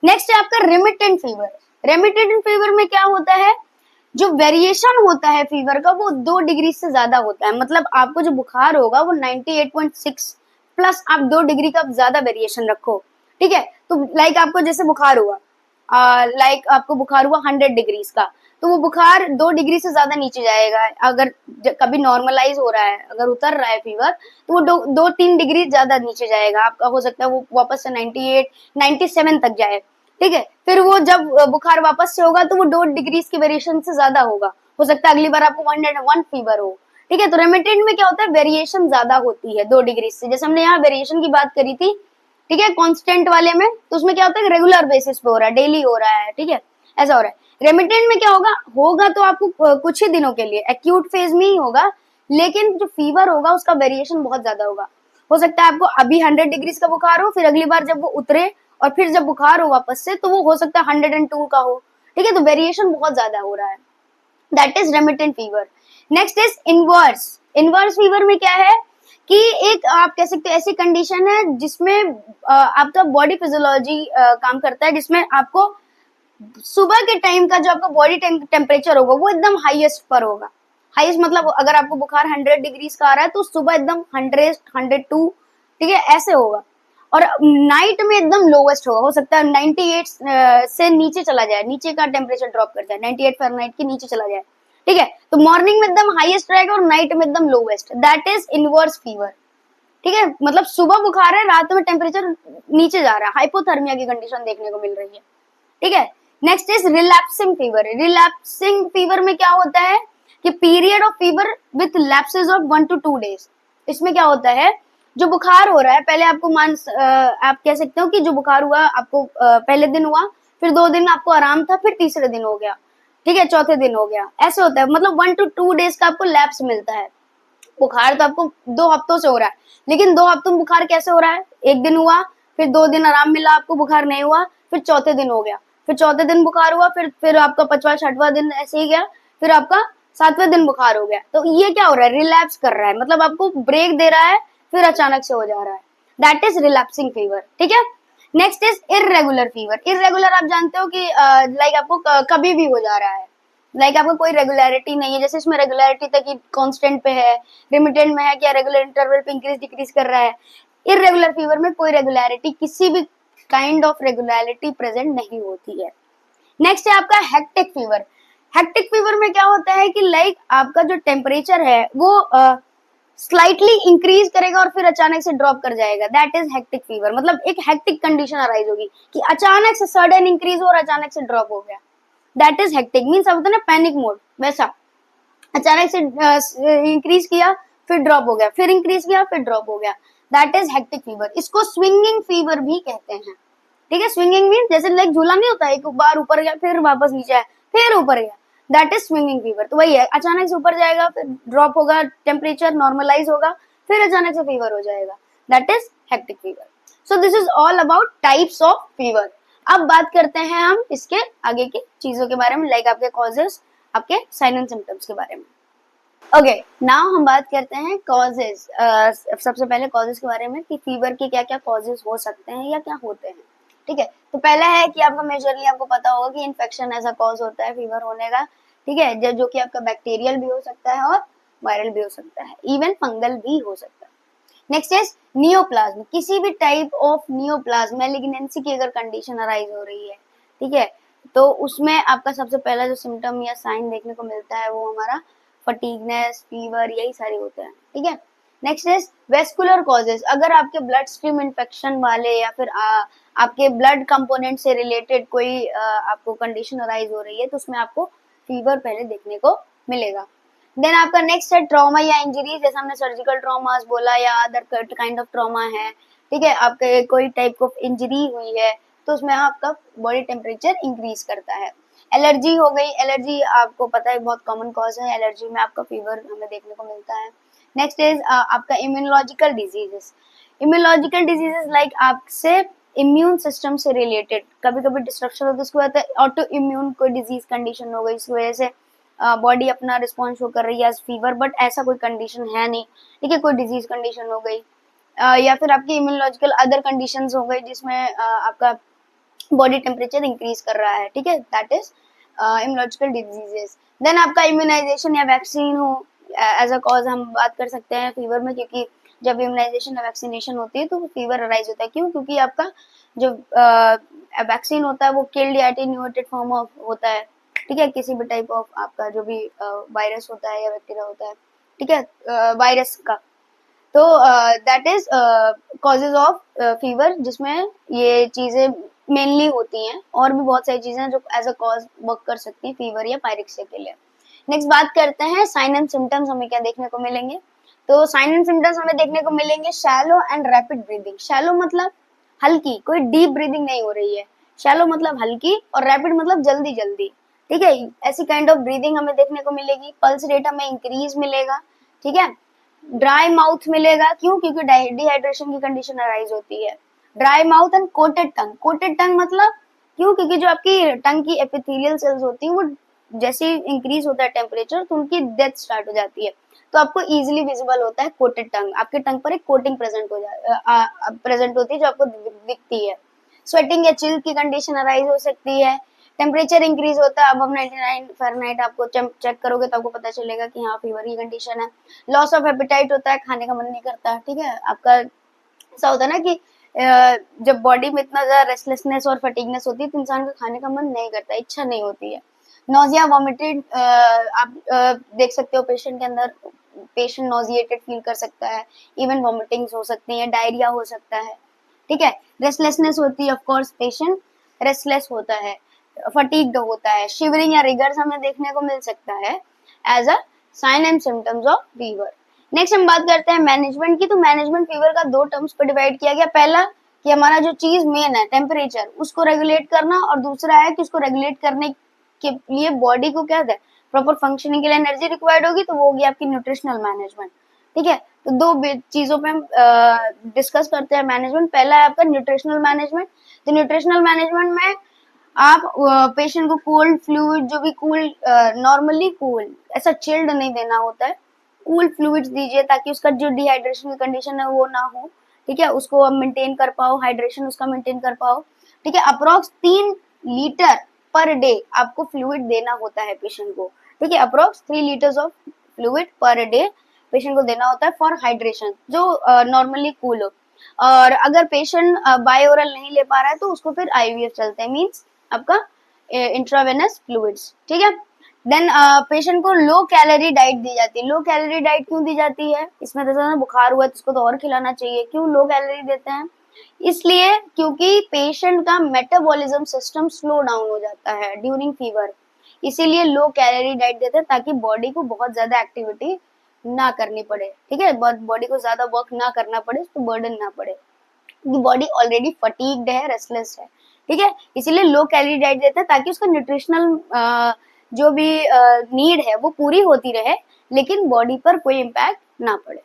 Next है आपका रेमिटेंट फीवर। रेमिटेंट फीवर में क्या होता है जो वेरिएशन होता है फीवर का वो 2 डिग्री से ज्यादा होता है। मतलब आपको जो बुखार होगा वो 98.6 प्लस आप 2 डिग्री का ज्यादा वेरिएशन रखो, ठीक है। तो लाइक आपको जैसे बुखार हुआ, लाइक आपको बुखार हुआ 100 डिग्रीज का, तो वो बुखार 2 डिग्री से ज्यादा नीचे जाएगा। अगर कभी नॉर्मलाइज हो रहा है, अगर उतर रहा है फीवर, तो वो 2-3 डिग्री ज्यादा नीचे जाएगा। आपका हो सकता है वो वापस से 98 97 तक जाए, ठीक है। फिर वो जब बुखार वापस से होगा तो वो 2 डिग्री के वेरिएशन से ज्यादा होगा। हो सकता है अगली बार आपको 101 फीवर हो, ठीक है। तो रेमिटेंट में क्या होता है, वेरिएशन ज्यादा होती है 2 डिग्री से। जैसे हमने यहाँ वेरिएशन की बात करी थी, ठीक है, कांस्टेंट वाले में, तो उसमें क्या होता है रेगुलर बेसिस पे हो रहा है, डेली हो रहा है, ठीक है, ऐसा हो रहा है। रेमिटेंट में क्या होगा, होगा तो आपको कुछ ही दिनों के लिए एक्यूट फेज में ही होगा, लेकिन जो फीवर होगा उसका वेरिएशन बहुत ज्यादा होगा। हो सकता है आपको अभी 100 डिग्रीज का बुखार हो, फिर अगली बार जब वो उतरे और फिर जब बुखार हो वापस से, तो वो हो सकता है 102 का हो, ठीक है। तो वेरिएशन बहुत ज्यादा हो रहा है, that is remittent fever. Next is inverse. Inverse fever में क्या है कि एक आप कह सकते हैं ऐसी कंडीशन है जिसमें आपका बॉडी फिजियोलॉजी काम करता है, जिसमें आपको सुबह के टाइम का जो आपका बॉडी टेम्परेचर होगा वो एकदम हाईएस्ट पर होगा। हाईएस्ट मतलब अगर आपको बुखार 100 डिग्रीज का आ रहा है तो सुबह एकदम 100 102, ठीक है, ऐसे होगा। और नाइट में एकदम लोवेस्ट होगा, हो सकता है 98 से नीचे चला जाए, नीचे का टेम्परेचर ड्रॉप कर जाए, 98 फ़ारेनहाइट के नीचे चला जाए, ठीक है। तो मॉर्निंग में एकदम हाईएस्ट रहेगा और नाइट में एकदम lowest, that is inverse fever, ठीक है। मतलब सुबह बुखार है, रात में टेम्परेचर नीचे जा रहा है, हाइपोथर्मिया की कंडीशन देखने को मिल रही है, ठीक है। Next is relapsing fever. Relapsing fever में क्या होता है कि period of fever with lapses of 1 to 2 days। इसमें क्या होता है, जो बुखार हो रहा है पहले आपको आप कह सकते हो कि जो बुखार हुआ आपको पहले दिन हुआ, फिर 2 दिन आपको आराम था, फिर तीसरे दिन हो गया, ठीक है, चौथे दिन हो गया, ऐसे होता है। मतलब 1 to 2 days का आपको लैप्स मिलता है। बुखार तो आपको 2 हफ्तों से हो रहा है, लेकिन 2 हफ्तों में बुखार कैसे हो रहा है, एक दिन हुआ, फिर 2 दिन आराम मिला, आपको बुखार नहीं हुआ, फिर चौथे दिन हो गया, फिर चौथे दिन बुखार हुआ, फिर आपका 5वां 6वां दिन ऐसे ही गया, फिर आपका 7वें दिन बुखार हो गया। तो ये क्या हो रहा है, रिलैप्स कर रहा है, मतलब आपको ब्रेक दे रहा है, फिर अचानक से हो जा रहा है, दैट इज रिलैप्सिंग फीवर, ठीक है। Next is irregular fever. Irregular आप जानते हो कि लाइक आपको कभी भी हो जा रहा है, लाइक आपको कोई रेगुलरिटी नहीं है। जैसे इसमें रेगुलरिटी तक की कांस्टेंट पे है, रिमिटेंट में है क्या रेगुलर इंटरवल पे इंक्रीज डिक्रीज कर रहा है। इरेगुलर फीवर में कोई रेगुलरिटी, किसी भी काइंड ऑफ रेगुलरिटी प्रेजेंट नहीं होती है। नेक्स्ट है आपका हेक्टिक फीवर। हेक्टिक फीवर में क्या होता है कि लाइक आपका जो टेम्परेचर है वो स्लाइटली इंक्रीज करेगा और फिर अचानक से ड्रॉप कर जाएगा, दैट इज हेक्टिक फीवर। मतलब एक हेक्टिक कंडीशन अराइज होगी कि अचानक से सडन इंक्रीज हो और अचानक से ड्रॉप हो गया, दैट इज हेक्टिक। मीन्स होता है ना पैनिक मोड, वैसा अचानक से इंक्रीज किया फिर ड्रॉप हो गया, फिर इंक्रीज किया फिर ड्रॉप हो गया, दैट इज हेक्टिक फीवर। इसको स्विंगिंग फीवर भी कहते हैं, ठीक है। स्विंगिंग मीन जैसे लाइक झूला नहीं होता, एक बार ऊपर गया फिर वापस नीचे आया फिर ऊपर गया, दैट इज स्विंगिंग फीवर। तो वही है, अचानक से ऊपर जाएगा, फिर ड्रॉप होगा, टेम्परेचर नॉर्मलाइज होगा, फिर अचानक से फीवर हो जाएगा, that is hectic fever. So this is all about types of fever. अब बात करते हैं हम इसके आगे की चीजों के बारे में, लाइक आपके कॉजेस, आपके साइन एंड सिम्टम्स के बारे में। ओके, नाउ हम बात करते हैं कॉजेज। सबसे पहले कॉजेज के बारे में कि फीवर के क्या क्या कॉजेज हो सकते हैं या क्या होते हैं, ठीक है। तो पहला है कि आपका मेजरली आपको पता होगा कि इन्फेक्शन ऐसा कॉज होता है फीवर होने का, ठीक है, जो कि आपका बैक्टीरियल भी हो सकता है और वायरल भी हो सकता है, इवन फंगल भी हो सकता है। Next is neoplasm. किसी भी टाइप ऑफ नियोप्लाज्म मैलिग्नेंसी की अगर कंडीशन अराइज हो रही है, ठीक है, तो उसमें आपका सबसे पहला जो सिम्टम या साइन देखने को मिलता है वो हमारा फटीगनेस, फीवर, यही सारे होते हैं, ठीक है। Next is vascular causes. अगर आपके ब्लड स्ट्रीम इन्फेक्शन वाले या फिर आपके ब्लड कंपोनेंट से रिलेटेड कोई आपको कंडीशन अराइज हो रही है तो उसमें आपको फीवर पहले देखने को मिलेगा। देन आपका नेक्स्ट है ट्रॉमा या इंजरी, जैसे हमने सर्जिकल ट्रॉमास बोला या अदर काइंड ऑफ ट्रॉमा है, ठीक है, आपके कोई टाइप ऑफ इंजरी हुई है तो उसमें आपका बॉडी टेम्परेचर इंक्रीज करता है। एलर्जी हो गई, एलर्जी आपको पता है बहुत कॉमन कॉज है, एलर्जी में आपका फीवर हमें देखने को मिलता है। नेक्स्ट इज आपका immunological diseases. Immunological diseases like आपसे इम्यून सिस्टम से रिलेटेड कभी कभी डिस्ट्रक्शन होता है, उसकी वजह से ऑटो इम्यून कोई डिजीज कंडीशन हो गई, इस वजह से बॉडी अपना रिस्पॉन्स शो कर रही है एज फीवर, बट ऐसा कोई कंडीशन है नहीं, ठीक है, कोई डिजीज कंडीशन हो गई या फिर आपकी इम्यूनोलॉजिकल अदर कंडीशंस हो गई जिसमें आपका बॉडी टेम्परेचर इंक्रीज कर रहा है, ठीक है, that is immunological diseases. Then आपका इम्यूनाइजेशन या वैक्सीन हो एज अ कॉज हम बात कर सकते हैं फीवर में, क्योंकि जब इम्यूनाइजेशन या वैक्सीनेशन होती है तो फीवर अराइज होता है। क्यों? क्योंकि आपका जो वैक्सीन होता है वो किल्ड या एटेन्यूएटेड फॉर्म ऑफ होता है, ठीक है, किसी भी टाइप ऑफ आपका जो भी वायरस होता है या बैक्टीरिया होता है, ठीक है, वायरस का। तो that is causes of fever, जिसमें ये चीजें मेनली होती हैं, और भी बहुत सारी चीजें जो एज अ कॉज वर्क कर सकती हैं फीवर या पायरेक्सिया के लिए। नेक्स्ट बात करते हैं साइन एंड सिम्टम्स हमें क्या देखने को मिलेंगे। तो साइन एंड सिम्टम्स हमें देखने को मिलेंगे shallow and rapid breathing. Shallow मतलब हल्की, कोई डीप ब्रीदिंग नहीं हो रही है। शैलो मतलब हल्की, और रैपिड मतलब जल्दी जल्दी, ठीक है, ऐसी काइंड ऑफ ब्रीदिंग हमें देखने को मिलेगी। पल्स रेट हमें इंक्रीज मिलेगा, ठीक है। ड्राई माउथ मिलेगा, क्यों? क्योंकि डिहाइड्रेशन की कंडीशन अराइज होती है। Dry mouth and coated tongue. Coated टंग मतलब क्यों? क्योंकि जो आपकी टंग की एपिथेलियल सेल्स होती है वो जैसे ही इंक्रीज होता है टेम्परेचर तो उनकी डेथ स्टार्ट हो जाती है, तो आपको इजीली विजिबल होता है कोटेड टंग। आपके टंग पर एक कोटिंग प्रेजेंट होती है जो आपको दिखती है। स्वेटिंग या चिल की कंडीशन अराइज हो सकती है। टेम्परेचर इंक्रीज होता है, अब हम 99 फ़ारेनहाइट आपको चेक करोगे तो आपको पता चलेगा कि हाँ फीवर की कंडीशन है। लॉस ऑफ एपेटाइट होता है, खाने का मन नहीं करता, ठीक है। आपका ऐसा होता है ना कि जब बॉडी में इतना ज्यादा रेस्टलेसनेस और फटीगनेस होती है तो इंसान का खाने का मन नहीं करता, इच्छा नहीं होती है। नोजिया, वॉमिटेड, आप देख सकते हो पेशेंट के अंदर, पेशेंट नोजिएटेड फील कर सकता है, इवन वॉमिटिंग्स हो सकती है, डायरिया हो सकता है, ठीक है। रेस्टलेसनेस होती है, ऑफ कोर्स पेशेंट रेस्टलेस होता है, फटीग्ड होता है। शिवरिंग या रिगर्स हमें देखने को मिल सकता है as a sign and symptoms of fever. Next हम बात करते हैं मैनेजमेंट की। तो मैनेजमेंट फीवर का दो टर्म्स पर डिवाइड किया गया। पहला कि हमारा जो चीज मेन है टेम्परेचर, उसको रेगुलेट करना, और दूसरा है कि उसको रेगुलेट करने के लिए बॉडी को क्या है प्रॉपर फंक्शनिंग के लिए एनर्जी रिक्वायर्ड होगी, तो वो होगी आपकी न्यूट्रिशनल मैनेजमेंट, ठीक है। तो दो चीजों पे हम डिस्कस करते हैं मैनेजमेंट। पहला है आपका न्यूट्रिशनल मैनेजमेंट। तो न्यूट्रिशनल मैनेजमेंट में आप पेशेंट को कोल्ड फ्लूइड, जो भी कूल, नॉर्मली कूल, ऐसा चिल्ड नहीं देना होता है, कूल फ्लूइड्स दीजिए ताकि उसका जो डिहाइड्रेशन की कंडीशन है वो ना हो, ठीक है, उसको आप मेंटेन कर पाओ, हाइड्रेशन उसका मेंटेन कर पाओ, ठीक है। अप्रोक्स 3 लीटर पर डे आपको फ्लूइड देना होता है पेशेंट को, ठीक है। Approx 3 litres of fluid per day patient को देना होता है फॉर हाइड्रेशन, जो नॉर्मली कूल हो। और अगर पेशेंट बाय ओरल नहीं ले पा रहा है तो उसको फिर आईवीएफ चलते हैं, मींस आपका इंट्रावेनस फ्लूइड्स, ठीक है। देन पेशेंट को लो कैलोरी डाइट दी जाती है। लो कैलोरी डाइट क्यों दी जाती है? इसमें जैसे बुखार हुआ है तो उसको तो और खिलाना चाहिए। क्यों लो कैलोरी देते हैं? इसलिए क्योंकि पेशेंट का मेटाबॉलिज्म सिस्टम स्लो डाउन हो जाता है ड्यूरिंग फीवर, इसीलिए लो कैलोरी डाइट देते हैं ताकि बॉडी को बहुत ज्यादा एक्टिविटी ना करनी पड़े, ठीक है, बॉडी को ज्यादा वर्क ना करना पड़े, उसको बर्डन ना पड़े, क्योंकि बॉडी ऑलरेडी फटीग्ड है, रेस्टलेस है, ठीक है। इसीलिए लो कैलोरी डाइट देता है ताकि उसका न्यूट्रिशनल जो भी नीड है वो पूरी होती रहे, लेकिन बॉडी पर कोई इम्पैक्ट ना पड़े।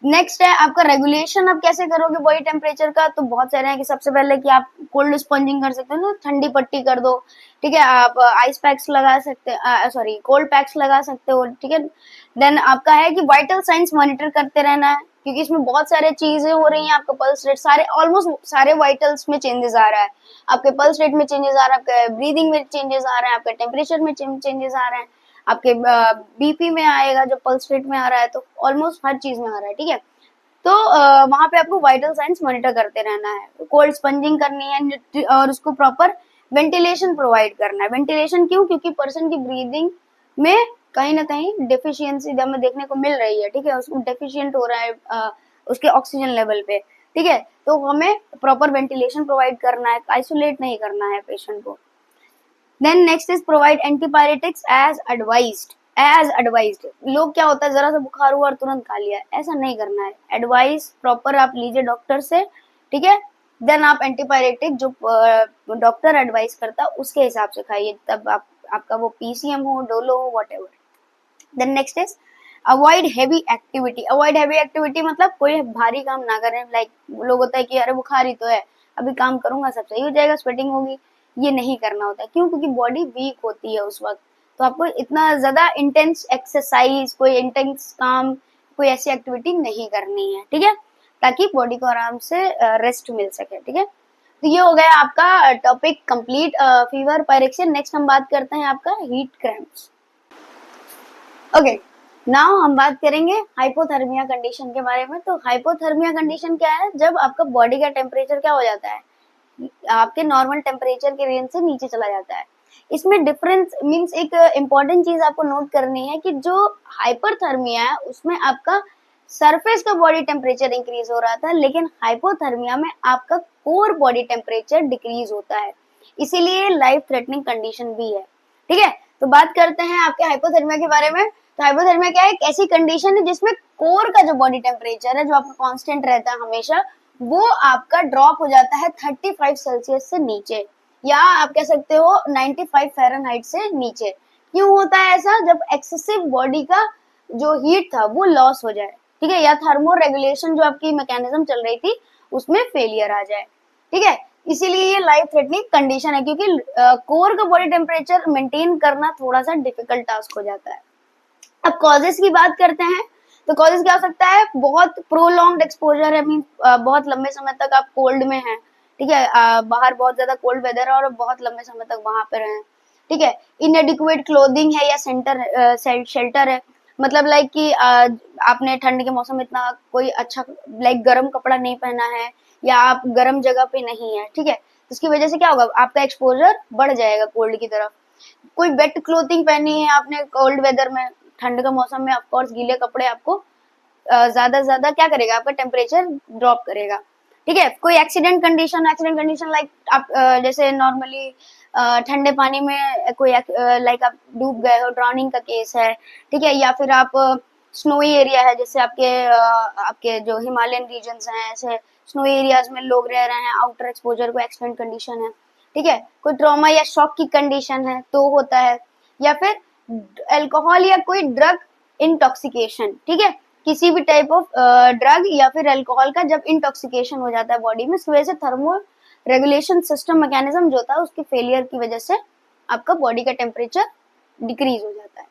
नेक्स्ट है आपका रेगुलेशन। आप कैसे करोगे बॉडी टेम्परेचर का? तो बहुत सारे हैं कि सबसे पहले कि आप कोल्ड स्पंजिंग कर सकते हो ना, ठंडी पट्टी कर दो, ठीक है। आप आइस पैक्स लगा सकते, सॉरी कोल्ड पैक्स लगा सकते हो, ठीक है। देन आपका है कि वाइटल साइंस मॉनिटर करते रहना है, क्योंकि इसमें बहुत सारे चीजें हो रही हैं। आपका पल्स रेट, सारे ऑलमोस्ट सारे वाइटल्स में चेंजेस आ रहा है, आपके पल्स रेट में चेंजेस आ रहा है, आपके ब्रीदिंग में चेंजेस आ रहे हैं, आपके टेम्परेचर में चेंजेस आ रहे हैं, आपके बीपी में आएगा, जब पल्स रेट में आ रहा है तो ऑलमोस्ट हर चीज में आ रहा है, ठीक है। तो वहां पे आपको वाइटल साइंस मॉनिटर करते रहना है, कोल्ड स्पंजिंग करनी है, और उसको प्रॉपर वेंटिलेशन प्रोवाइड करना है। वेंटिलेशन क्यों? क्योंकि पर्सन की ब्रीदिंग में कहीं ना कहीं डेफिशिएंसी हमें देखने को मिल रही है, ठीक है, उसको डेफिशिएंट हो रहा है उसके ऑक्सीजन लेवल पे, ठीक है। तो हमें प्रॉपर वेंटिलेशन प्रोवाइड करना है, आइसोलेट नहीं करना है पेशेंट को। Then next is provide antibiotics as advised. As advised, लोग क्या होता है जरा सा बुखार हुआ और तुरंत खा लिया, ऐसा नहीं करना है। एडवाइस प्रॉपर आप लीजिए डॉक्टर से, ठीक है। देन आप एंटीबायोटिक जो डॉक्टर एडवाइस करता है उसके हिसाब से खाइए, तब आपका वो पीसीएम हो, डोलो हो, whatever. Then next is avoid heavy activity. Avoid heavy activity मतलब कोई भारी काम ना करें। लाइक लोग होता है कि अरे बुखार ही तो है, अभी काम करूंगा सब सही हो जाएगा, स्वेटिंग होगी, ये नहीं करना होता है। क्यों? क्योंकि बॉडी वीक होती है उस वक्त, तो आपको इतना ज्यादा इंटेंस एक्सरसाइज, कोई इंटेंस काम, कोई ऐसी एक्टिविटी नहीं करनी है, ठीक है, ताकि बॉडी को आराम से रेस्ट मिल सके, ठीक है। तो ये हो गया आपका topic complete, fever, pyrexia. Next हम बात करते हैं आपका हीट क्रैम्प्स। ओके, नाउ हम बात करेंगे हाइपोथर्मिया कंडीशन के बारे में। तो हाइपोथर्मिया कंडीशन क्या है? जब आपका बॉडी का टेम्परेचर क्या हो जाता है, आपके नॉर्मल टेम्परेचर के रेंज से नीचे चला जाता है। इसमें डिफरेंस मींस एक इम्पॉर्टेंट चीज आपको नोट करनी है कि जो हाइपरथर्मिया है उसमें आपका सरफेस का बॉडी टेम्परेचर इंक्रीज हो रहा था, लेकिन हाइपोथर्मिया में आपका कोर बॉडी टेम्परेचर डिक्रीज होता है, इसीलिए लाइफ थ्रेटनिंग कंडीशन भी है। ठीक है, तो बात करते हैं आपके हाइपोथर्मिया के बारे में। तो हाइपोथर्मिया क्या है? एक ऐसी कंडीशन है जिसमें कोर का जो बॉडी टेम्परेचर है, जो आपका कांस्टेंट रहता है हमेशा, वो आपका ड्रॉप हो जाता है 35 सेल्सियस से नीचे, या आप कह सकते हो 95 फ़ारेनहाइट से नीचे। क्यों होता है ऐसा? जब एक्सेसिव बॉडी का जो हीट था वो लॉस हो जाए, ठीक है, या थर्मो रेगुलेशन जो आपकी मैकेनिज्म चल रही थी उसमें फेलियर आ जाए। ठीक है, इसीलिए ये लाइफ थ्रेटनिंग कंडीशन है, क्योंकि कोर का बॉडी टेम्परेचर मेंटेन करना थोड़ा सा डिफिकल्ट टास्क हो जाता है। अब कॉजेस की बात करते हैं। तो कॉजेस क्या हो सकता है? बहुत प्रोलॉन्ग्ड एक्सपोजर है, मीन बहुत लंबे समय तक आप कोल्ड में हैं, ठीक है, बाहर बहुत ज्यादा कोल्ड वेदर है और बहुत लंबे समय तक वहां पर हैं। ठीक है, इनएडिक्वेट क्लोथिंग है या शेल्टर है, मतलब लाइक कि आपने ठंड के मौसम में इतना कोई अच्छा लाइक गर्म कपड़ा नहीं पहना है, या आप गर्म जगह पे नहीं है, ठीक है, तो इसकी वजह से क्या होगा? आपका एक्सपोजर बढ़ जाएगा कोल्ड की तरफ। कोई वेट क्लोथिंग पहनी है आपने कोल्ड वेदर में, ठंड का मौसम में ऑफकोर्स गीले कपड़े आपको ज्यादा से ज्यादा क्या करेगा? आपका टेम्परेचर ड्रॉप करेगा। ठीक है, कोई एक्सीडेंट कंडीशन लाइक आप जैसे नॉर्मली ठंडे पानी में कोई लाइक आप डूब गए हो, ड्राउनिंग का केस है, ठीक है, या फिर आप स्नोई एरिया है, जैसे आपके जो हिमालयन रीजन्स हैं, ऐसे स्नोई एरियाज में लोग रह रहे हैं, आउटर एक्सपोजर को एक्सटेंड कंडीशन है। ठीक है, कोई ट्रॉमा या शॉक की कंडीशन है तो होता है, या फिर अल्कोहल या कोई ड्रग इंटॉक्सिकेशन, ठीक है, किसी भी टाइप ऑफ ड्रग या फिर अल्कोहल का जब इंटॉक्सिकेशन हो जाता है बॉडी में, इसकी वजह से थर्मो रेगुलेशन सिस्टम मैकेनिज्म जो था उसकी फेलियर की वजह से आपका बॉडी का टेम्परेचर डिक्रीज हो जाता है।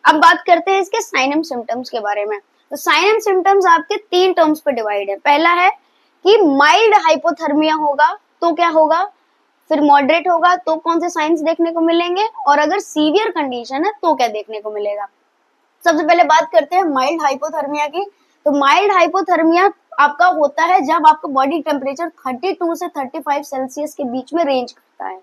अब बात करते हैं इसके साइन एंड सिम्टम्स के बारे में। तो साइन एंड सिम्टम्स आपके 3 टर्म्स पे डिवाइड है। पहला है कि माइल्ड हाइपोथर्मिया होगा तो क्या होगा, फिर मॉडरेट होगा तो कौन से साइंस देखने को मिलेंगे, और अगर सीवियर कंडीशन है तो क्या देखने को मिलेगा। सबसे पहले बात करते हैं माइल्ड हाइपोथर्मिया की। तो माइल्ड हाइपोथर्मिया आपका होता है जब आपका बॉडी टेम्परेचर 32 से 35 सेल्सियस के बीच में रेंज करता है।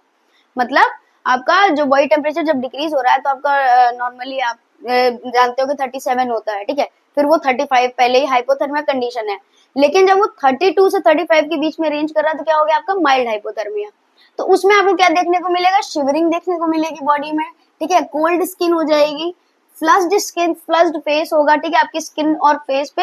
मतलब आपका जो बॉडी टेम्परेचर जब डिक्रीज हो रहा है तो आपका नॉर्मली आप जानते हो कि 37 होता है, ठीक है, फिर वो 35 पहले ही हाइपोथर्मिया कंडीशन है, लेकिन जब वो 32 से 35 के बीच में रेंज कर रहा है तो क्या हो गया? आपका माइल्ड हाइपोथर्मिया। तो उसमें आपको क्या देखने को मिलेगा? शिवरिंग देखने को मिलेगी बॉडी में, ठीक है, कोल्ड स्किन हो जाएगी, फ्लश्ड स्किन, फ्लश्ड फेस होगा, ठीक है, आपकी स्किन और फेस पे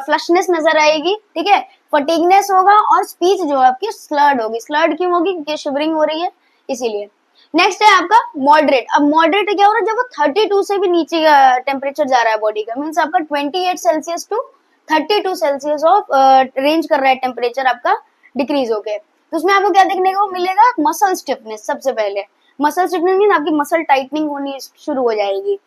फ्लशनेस नजर आएगी, ठीक है, फटीगनेस होगा, और स्पीच जो है आपकी स्लर्ड होगी। स्लर्ड क्यों होगी? क्योंकि शिवरिंग हो रही है इसीलिए। नेक्स्ट है आपका मॉडरेट। अब मॉडरेट क्या हो रहा है? जब वो 32 से भी नीचे का टेम्परेचर जा रहा है बॉडी का, मीन्स आपका 28 Celsius to 32 Celsius of range कर रहा है टेम्परेचर आपका डिक्रीज होके। तो उसमें आपको क्या देखने को मिलेगा? Muscle stiffness. सबसे पहले मसल स्टिफनेस मीन आपकी मसल टाइटनिंग होनी शुरू हो जाएगी।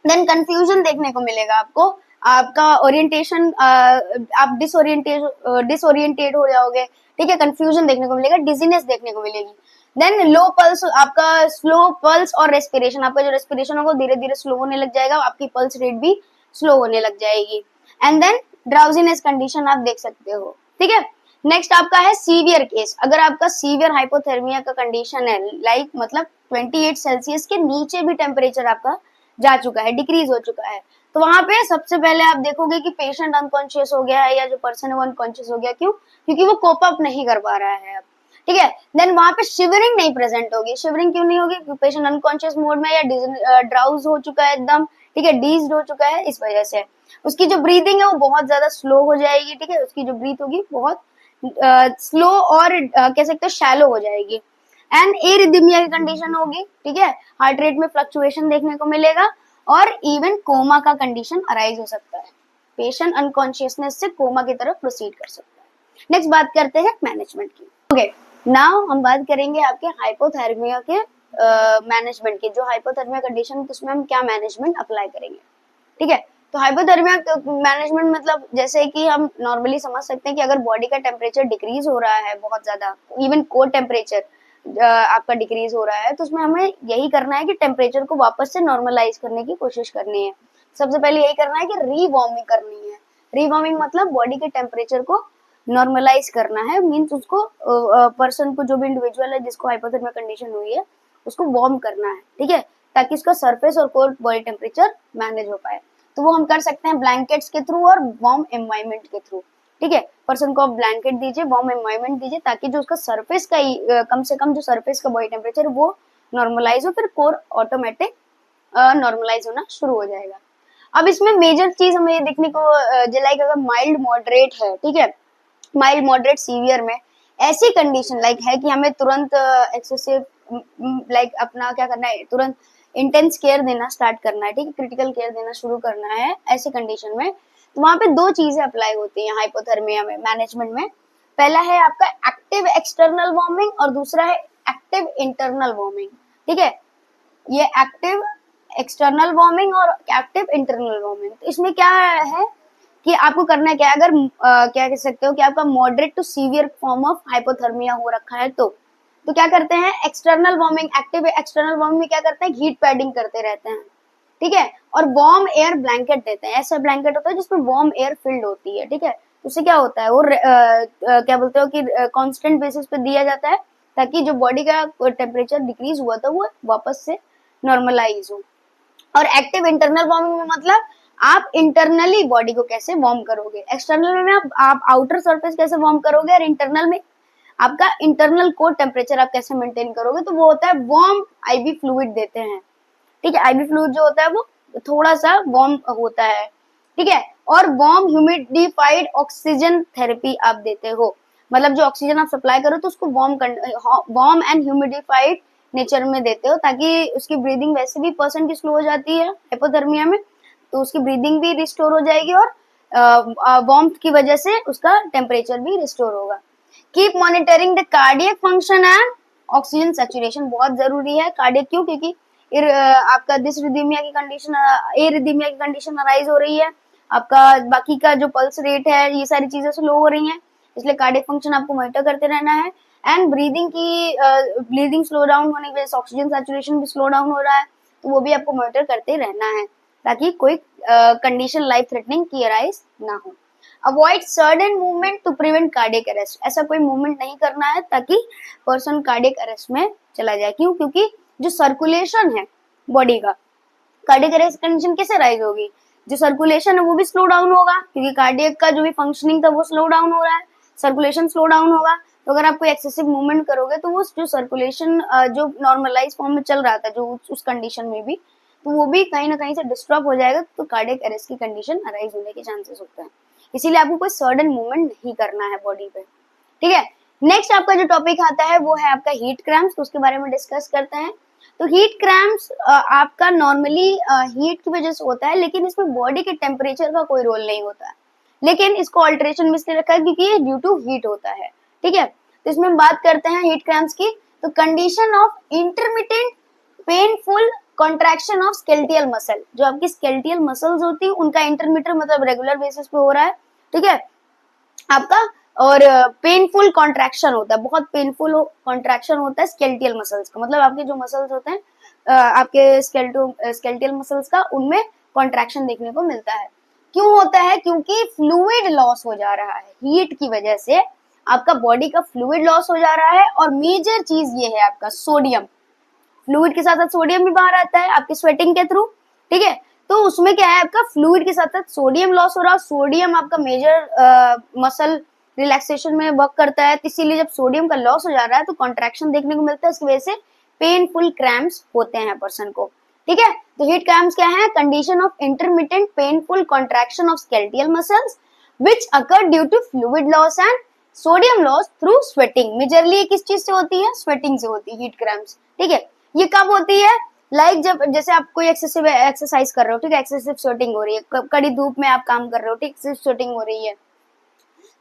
देन कंफ्यूजन देखने को मिलेगा आपको, आपका ओरिएंटेशन आप डिसोरिएंटेड हो जाओगे, ठीक है, कंफ्यूजन देखने को मिलेगा, डिजीनेस देखने को मिलेगी। देन लो पल्स, आपका स्लो पल्स और रेस्पिरेशन, आपका जो रेस्पिरेशन होगा धीरे धीरे स्लो होने लग जाएगा, आपकी पल्स रेट भी स्लो होने लग जाएगी। एंड देन ड्राउजीनेस कंडीशन आप देख सकते हो, ठीक है। नेक्स्ट आपका है सीवियर केस। अगर आपका सीवियर हाइपोथर्मिया का कंडीशन है, लाइक मतलब 28 सेल्सियस के नीचे भी टेम्परेचर आपका जा चुका है, डिक्रीज हो चुका है, तो वहां पे सबसे पहले आप देखोगे कि पेशेंट अनकॉन्शियस हो गया है, या जो पर्सन है वो अनकॉन्शियस हो गया। क्यों? क्योंकि वो कोप अप नहीं कर पा रहा है अब, ठीक है। देन वहां पे शिवरिंग नहीं प्रेजेंट होगी। शिवरिंग क्यों नहीं होगी? क्योंकि पेशेंट अनकॉन्शियस मोड में या ड्राउज हो चुका है एकदम, ठीक है, डीज्ड हो चुका है, इस वजह से उसकी जो ब्रीदिंग है वो बहुत ज्यादा स्लो हो जाएगी, ठीक है, उसकी जो ब्रीथ होगी बहुत स्लो और कह सकते हो शैलो हो जाएगी। एंड एरिदमिया की कंडीशन होगी, ठीक है, हार्ट रेट में फ्लक्चुएशन देखने को मिलेगा, और इवन कोमा का कंडीशन अराइज हो सकता है। पेशेंट अनकॉन्शियसनेस से कोमा की तरफ प्रोसीड कर सकता है। नेक्स्ट बात करते हैं मैनेजमेंट की। ओके, नाउ हम बात करेंगे आपके हाइपोथर्मिया के मैनेजमेंट की। जो हाइपोथर्मिया कंडीशन है उसमें हम क्या मैनेजमेंट अप्लाई करेंगे, ठीक है। तो हाइपोथर्मिया मैनेजमेंट मतलब जैसे कि हम नॉर्मली समझ सकते हैं कि अगर बॉडी का टेम्परेचर डिक्रीज हो रहा है बहुत ज्यादा, इवन कोर टेम्परेचर आपका डिक्रीज हो रहा है, तो उसमें हमें यही करना है कि टेम्परेचर को वापस से नॉर्मलाइज करने की कोशिश करनी है। सबसे पहले यही करना है कि रीवार्मिंग करनी है। रीवार्मिंग मतलब बॉडी के टेम्परेचर को नॉर्मलाइज करना है, मीन्स उसको पर्सन को, जो भी इंडिविजुअल है जिसको हाइपोथर्मिया कंडीशन हुई है, उसको वार्म करना है, ठीक है, ताकि उसका सरफेस और कोर बॉडी टेम्परेचर मैनेज हो पाए। तो वो हम कर सकते हैं ब्लैंकेट्स के थ्रू और वार्म एनवायरनमेंट के थ्रू, ठीक है। पर्सन को आप ब्लैंकेट दीजिए, वार्म एनवायरनमेंट दीजिए, ताकि जो उसका सरफेस का कम से कम जो सरफेस का बॉडी टेम्परेचर वो नॉर्मलाइज हो, फिर कोर ऑटोमेटिक नॉर्मलाइज होना शुरू हो जाएगा। अब इसमें मेजर चीज हमें देखने को लाइक अगर माइल्ड मॉडरेट है, ठीक है, माइल्ड मॉडरेट सीवियर में ऐसी कंडीशन लाइक है कि हमें तुरंत एक्सेसिव लाइक अपना क्या करना है, तुरंत इंटेंस केयर देना स्टार्ट करना है, ठीक है, क्रिटिकल केयर देना शुरू करना है ऐसे कंडीशन में। तो वहां पे दो चीजें अप्लाई होती हैं हाइपोथर्मिया में मैनेजमेंट में। पहला है आपका एक्टिव एक्सटर्नल वार्मिंग और दूसरा है एक्टिव इंटरनल वार्मिंग, ठीक है। ये एक्टिव एक्सटर्नल वार्मिंग और एक्टिव इंटरनल वार्मिंग, तो इसमें क्या है कि आपको करना क्या है, अगर क्या कह सकते हो कि आपका moderate to severe form of hypothermia हो रखा है, तो क्या करते हैं, external warming, active external warming में क्या करते हैं, हीट पैडिंग करते रहते हैं, ठीक है, और वार्म एयर ब्लैंकेट देते हैं। ऐसा ब्लैंकेट होता है जिसमें वार्म एयर फिल्ड होती है, ठीक है। उससे क्या होता है, वो क्या बोलते हो कि कांस्टेंट बेसिस पे दिया जाता है, ताकि जो बॉडी का टेम्परेचर डिक्रीज हुआ था वो वापस से नॉर्मलाइज हो। और एक्टिव इंटरनल वार्मिंग में मतलब आप इंटरनली बॉडी को कैसे वार्म करोगे, एक्सटर्नल में आप आउटर सरफेस कैसे वार्म करोगे, और इंटरनल में आपका इंटरनल कोर टेम्परेचर आप कैसे मेंटेन करोगे। तो वो होता है वार्म आईवी फ्लूइड देते हैं, ठीक है। आईवी फ्लूइड जो होता है वो थोड़ा सा वार्म होता है, ठीक है। और वार्म ह्यूमिडिफाइड ऑक्सीजन थेरेपी आप देते हो, मतलब जो ऑक्सीजन आप सप्लाई करो तो उसको वार्म एंड ह्यूमिडिफाइड नेचर में देते हो, ताकि उसकी ब्रीदिंग वैसे भी पर्सन की स्लो हो जाती है हाइपोथर्मिया में, तो उसकी ब्रीदिंग भी रिस्टोर हो जाएगी और वार्मथ की वजह से उसका टेम्परेचर भी रिस्टोर होगा। Keep monitoring the cardiac function and oxygen saturation बहुत जरूरी है। कार्डियक क्यों, क्योंकि आपका डिसरिदीमिया की कंडीशन, एरिदीमिया की कंडीशन अराइज हो रही है, आपका बाकी का जो पल्स रेट है ये सारी चीजें स्लो हो रही हैं, इसलिए कार्डियक फंक्शन आपको मॉनिटर करते रहना है। एंड ब्रीदिंग की ब्रीदिंग स्लो डाउन होने की वजह से ऑक्सीजन सैचुरेशन भी स्लो डाउन हो रहा है, तो वो भी आपको मॉनिटर करते रहना है, ताकि कोई कंडीशन लाइफ थ्रेटनिंग की अराइज ना हो। Avoid sudden movement to prevent cardiac arrest, ऐसा कोई मूवमेंट नहीं करना है ताकि पर्सन कार्डियक अरेस्ट में चला जाए। क्यों, क्योंकि जो सर्कुलेशन है बॉडी का, कार्डियक अरेस्ट कंडीशन कैसे राइज होगी, जो सर्कुलेशन है वो भी स्लो डाउन होगा, क्योंकि कार्डियक का जो भी फंक्शनिंग था वो स्लो डाउन हो रहा है, सर्कुलेशन स्लो डाउन होगा। तो अगर आप कोई एक्सेसिव मूवमेंट करोगे तो वो जो सर्कुलेशन जो नॉर्मलाइज फॉर्म में चल रहा था जो उस कंडीशन में भी, तो वो भी कहीं ना कहीं से डिस्टर्ब हो जाएगा, तो कार्डियक अरेस्ट की कंडीशन अराइज होने के चांसेस होते हैं। इसीलिए आपको कोई सडन मूवमेंट नहीं करना है बॉडी पे, ठीक है। नेक्स्ट आपका जो टॉपिक आता है वो है आपका हीट क्रैम्प्स, तो उसके बारे में डिस्कस करते हैं। तो हीट क्रैम्प्स आपका नॉर्मली हीट की वजह से होता है, लेकिन इसमें बॉडी के टेम्परेचर का कोई रोल नहीं होता है, लेकिन इसको ऑल्टरेशन में इसलिए रखा है क्योंकि ये ड्यू टू हीट होता है, ठीक है। तो इसमें हम बात करते हैं हीट क्रैम्प्स की। तो condition of intermittent painful contraction of skeletal muscle, जो आपकी स्केलेटल मसल्स होती है उनका इंटरमिटेंट मतलब रेगुलर बेसिस पे हो रहा है, ठीक है आपका, और पेनफुल कॉन्ट्रैक्शन होता है, बहुत पेनफुल कॉन्ट्रैक्शन होता है स्केलेटल मसल्स का, मतलब आपके जो मसल्स होते हैं आपके स्केलेटल मसल्स का, उनमें कॉन्ट्रैक्शन देखने को मिलता है। क्यों होता है, क्योंकि फ्लूइड लॉस हो जा रहा है, हीट की वजह से आपका बॉडी का फ्लूइड लॉस हो जा रहा है। और मेजर चीज ये है आपका सोडियम, फ्लूइड के साथ साथ सोडियम भी बाहर आता है आपके स्वेटिंग के थ्रू, ठीक है। तो उसमें क्या है, आपका फ्लूइड के साथ साथ सोडियम लॉस हो रहा है, सोडियम आपका मेजर मसल रिलैक्सेशन में वर्क करता है, इसीलिए जब सोडियम का लॉस हो जा रहा है तो कॉन्ट्रैक्शन देखने को मिलता है, इसकी वजह से पेनफुल क्रैम्प्स होते हैं पर्सन को, ठीक है। तो हीट क्रैम्प्स क्या है, condition of intermittent painful contraction of skeletal muscles which occur due to fluid loss and sodium loss through sweating. Majorly किस चीज से होती है, स्वेटिंग से होती है हीट क्रैम्प्स, ठीक है। ये कब होती है, जब जैसे आप कोई एक्सेसिव एक्सरसाइज कर रहे हो, ठीक है, एक्सेसिव स्वेटिंग हो रही है, कड़ी धूप में आप काम कर रहे हो, ठीक, एक्सेसिव स्वेटिंग हो रही है,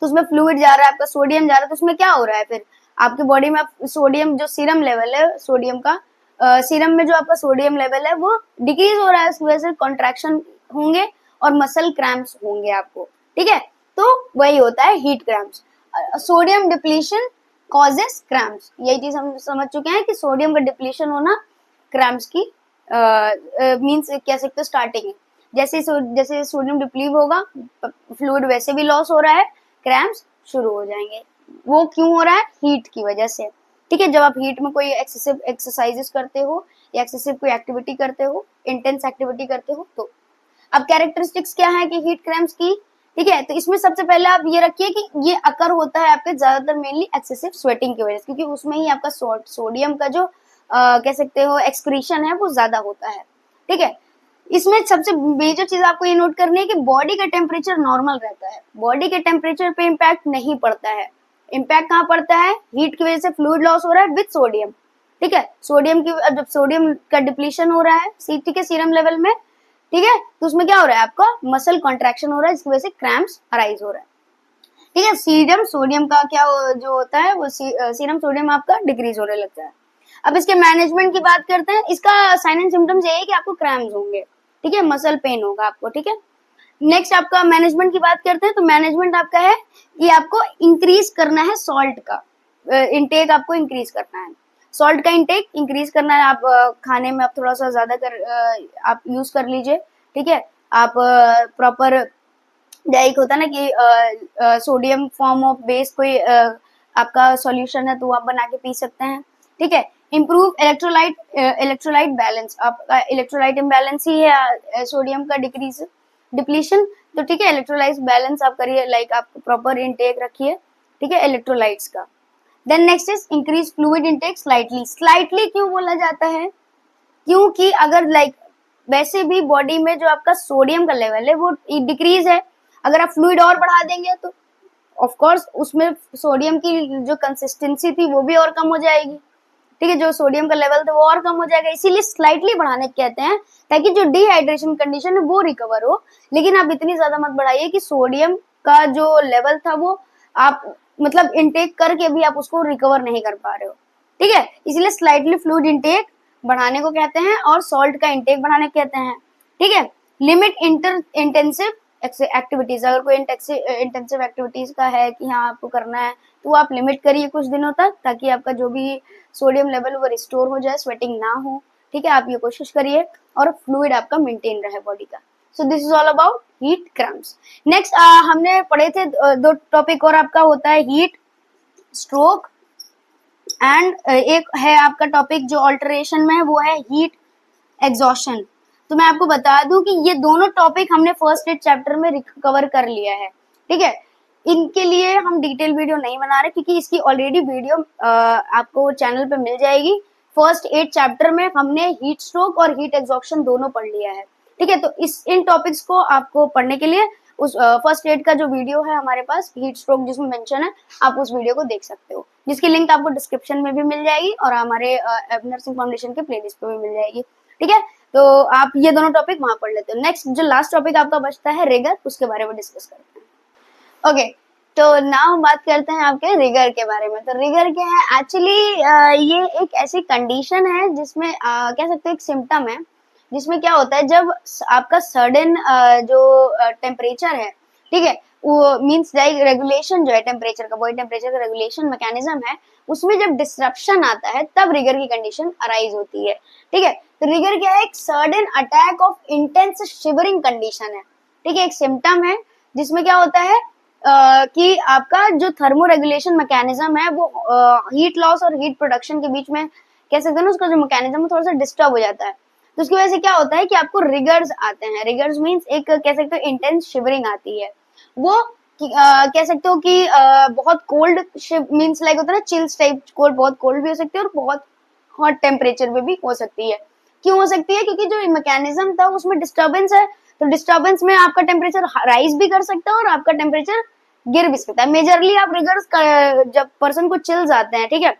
तो उसमें फ्लूइड जा रहा है, आपका सोडियम जा रहा है, तो उसमें क्या हो रहा है, फिर आपके बॉडी में सोडियम जो सीरम लेवल है सोडियम का, सीरम में जो आपका सोडियम लेवल है वो डिक्रीज हो रहा है, इस वजह से कॉन्ट्रैक्शन होंगे और मसल क्रैम्प्स होंगे आपको, ठीक है। तो वही होता है heat cramps. Sodium depletion causes cramps, यही चीज हम समझ चुके हैं कि सोडियम का डिप्लीशन होना क्रैम्प्स की मींस कह सकते हो स्टार्टिंग है। जैसे जैसे सोडियम डिप्लीव होगा, फ्लूइड वैसे भी लॉस हो रहा है, क्रैम्प्स शुरू हो जाएंगे। वो क्यों हो रहा है? हीट की वजह से, ठीक है। जब आप हीट में कोई एक्सेसिव एक्सरसाइजेस करते हो या एक्सेसिव कोई एक्टिविटी करते हो, इंटेंस एक्टिविटी करते हो, तो अब कैरेक्टरिस्टिक्स क्या है कि हीट क्रैम्प्स की, ठीक है। तो इसमें सबसे पहले आप ये रखिए कि ये अकर होता है आपके ज्यादातर मेनली एक्सेसिव स्वेटिंग की वजह से, क्योंकि उसमें ही आपका सोडियम का जो कह सकते हो एक्सक्रीशन है वो ज्यादा होता है, ठीक है। इसमें सबसे मेजर चीज आपको ये नोट करनी है कि बॉडी का टेम्परेचर नॉर्मल रहता है, बॉडी के टेम्परेचर पे इम्पैक्ट नहीं पड़ता है। इम्पैक्ट कहाँ पड़ता है? हीट की वजह से फ्लूइड लॉस हो रहा है विद सोडियम, ठीक है। सोडियम की जब सोडियम का डिप्लीशन हो रहा है, ठीक है, सीरम लेवल में, ठीक है, तो उसमें क्या हो रहा है? आपका मसल कॉन्ट्रैक्शन हो रहा है, जिसकी वजह से क्रैम्प्स अराइज हो रहा है, ठीक है। सीरम सोडियम का क्या जो होता है वो सीरम सोडियम आपका डिक्रीज होने लगता है। अब इसके मैनेजमेंट की बात करते हैं। इसका साइन एंड सिम्टम्स ये है कि आपको क्रैम्प्स होंगे, ठीक है, मसल पेन होगा आपको, ठीक है। नेक्स्ट आपका मैनेजमेंट की बात करते हैं। तो मैनेजमेंट आपका है कि आपको इंक्रीज करना है सॉल्ट का इंटेक, आपको इंक्रीज करना है, सॉल्ट का इंटेक इंक्रीज करना है। आप खाने में आप थोड़ा सा ज्यादा आप यूज कर लीजिए, ठीक है। आप प्रॉपर एक होता है ना कि सोडियम फॉर्म ऑफ बेस कोई आपका सॉल्यूशन है तो आप बना के पी सकते हैं, ठीक है। इम्प्रूव इलेक्ट्रोलाइट बैलेंस, आपका इलेक्ट्रोलाइट इम्बैलेंस ही है सोडियम का डिक्रीज डिप्लीशन, तो ठीक है, इलेक्ट्रोलाइट बैलेंस आप करिए, लाइक आप प्रॉपर इनटेक रखिए, ठीक है, इलेक्ट्रोलाइट्स का। Then next is increase fluid intake slightly. Slightly क्यों बोला जाता है? क्योंकि अगर लाइक वैसे भी बॉडी में जो आपका सोडियम का लेवल है वो डिक्रीज है, अगर आप फ्लूइड और बढ़ा देंगे तो ऑफ कोर्स उसमें सोडियम की जो कंसिस्टेंसी थी वो भी और कम हो जाएगी, ठीक है, जो सोडियम का लेवल था वो और कम हो जाएगा। इसीलिए स्लाइटली बढ़ाने कहते हैं, ताकि जो डिहाइड्रेशन कंडीशन है वो रिकवर हो। लेकिन आप इतनी ज्यादा मत बढ़ाइए कि सोडियम का जो लेवल था वो आप मतलब इनटेक करके भी आप उसको रिकवर नहीं कर पा रहे हो, ठीक है। इसलिए स्लाइटली फ्लूइड इनटेक बढ़ाने को कहते हैं और सॉल्ट का इनटेक बढ़ाने को कहते हैं, ठीक है। लिमिट इंटेंसिव एक्टिविटीज, अगर कोई इंटेंसिव एक्टिविटीज का है कि हाँ आपको करना है तो आप लिमिट करिए कुछ दिनों तक, ताकि आपका जो भी सोडियम लेवल वो रिस्टोर हो जाए, स्वेटिंग ना हो, ठीक है। आप ये कोशिश करिए और फ्लूइड आपका मेंटेन रहे बॉडी का। So this is all about heat cramps. Next हमने पढ़े थे दो टॉपिक और आपका होता है हीट स्ट्रोक एंड एक है आपका टॉपिक जो ऑल्टरेशन में है वो है हीट एग्जॉशन। तो मैं आपको बता दूं कि ये दोनों टॉपिक हमने फर्स्ट एड चैप्टर में कवर कर लिया है, ठीक है। इनके लिए हम डिटेल वीडियो नहीं बना रहे क्योंकि इसकी ऑलरेडी वीडियो आपको चैनल पे मिल जाएगी। फर्स्ट एड चैप्टर में हमने हीट स्ट्रोक और हीट एग्जॉशन दोनों पढ़ लिया है, ठीक है। तो इन टॉपिक्स को आपको पढ़ने के लिए उस फर्स्ट एड का जो वीडियो है हमारे पास हीट स्ट्रोक जिसमें मेंशन है, आप उस वीडियो को देख सकते हो, जिसकी लिंक आपको डिस्क्रिप्शन में भी मिल जाएगी और हमारे नर्सिंग फाउंडेशन के प्लेलिस्ट पे भी मिल जाएगी, ठीक है। तो आप ये दोनों टॉपिक वहां पढ़ लेते हो। नेक्स्ट जो लास्ट टॉपिक आपका बचता है रिगर, उसके बारे में डिस्कस करते हैं। ओके, तो नाउ बात करते हैं आपके रिगर के बारे में। तो रिगर क्या है? एक्चुअली ये एक ऐसी कंडीशन है जिसमें कह सकते हो एक सिम्टम है, जिसमें क्या होता है जब आपका सडन जो टेम्परेचर है, ठीक है, वो मींस रेगुलेशन जो है टेम्परेचर का, बॉडी टेम्परेचर का रेगुलेशन मैकेनिज्म है, उसमें जब डिस्ट्रप्शन आता है तब रिगर की कंडीशन अराइज होती है, ठीक है। तो रिगर क्या है? एक sudden attack of intense shivering condition है, ठीक है, एक सिम्टम है जिसमें क्या होता है कि आपका जो थर्मो रेगुलेशन मैकेनिज्म है वो हीट लॉस और हीट प्रोडक्शन के बीच में कह सकते हैं ना, उसका जो मैकेनिज्म थोड़ा सा डिस्टर्ब हो जाता है। तो उसकी वजह से क्या होता है कि आपको रिगर्स आते हैं। रिगर्स मींस एक कह सकते हो इंटेंस शिवरिंग आती है, वो कह सकते हो कि बहुत कोल्ड मींस लाइक होता है ना चिल्स टाइप, कोल्ड, बहुत कोल्ड भी हो सकती है और बहुत हॉट टेम्परेचर में भी हो सकती है। क्यों हो सकती है? क्योंकि जो मैकेनिज्म था उसमें डिस्टर्बेंस है, तो डिस्टर्बेंस में आपका टेम्परेचर राइज भी कर सकता है और आपका टेम्परेचर गिर भी सकता है। मेजरली आप रिगर्स जब पर्सन को चिल्स आते हैं, ठीक है,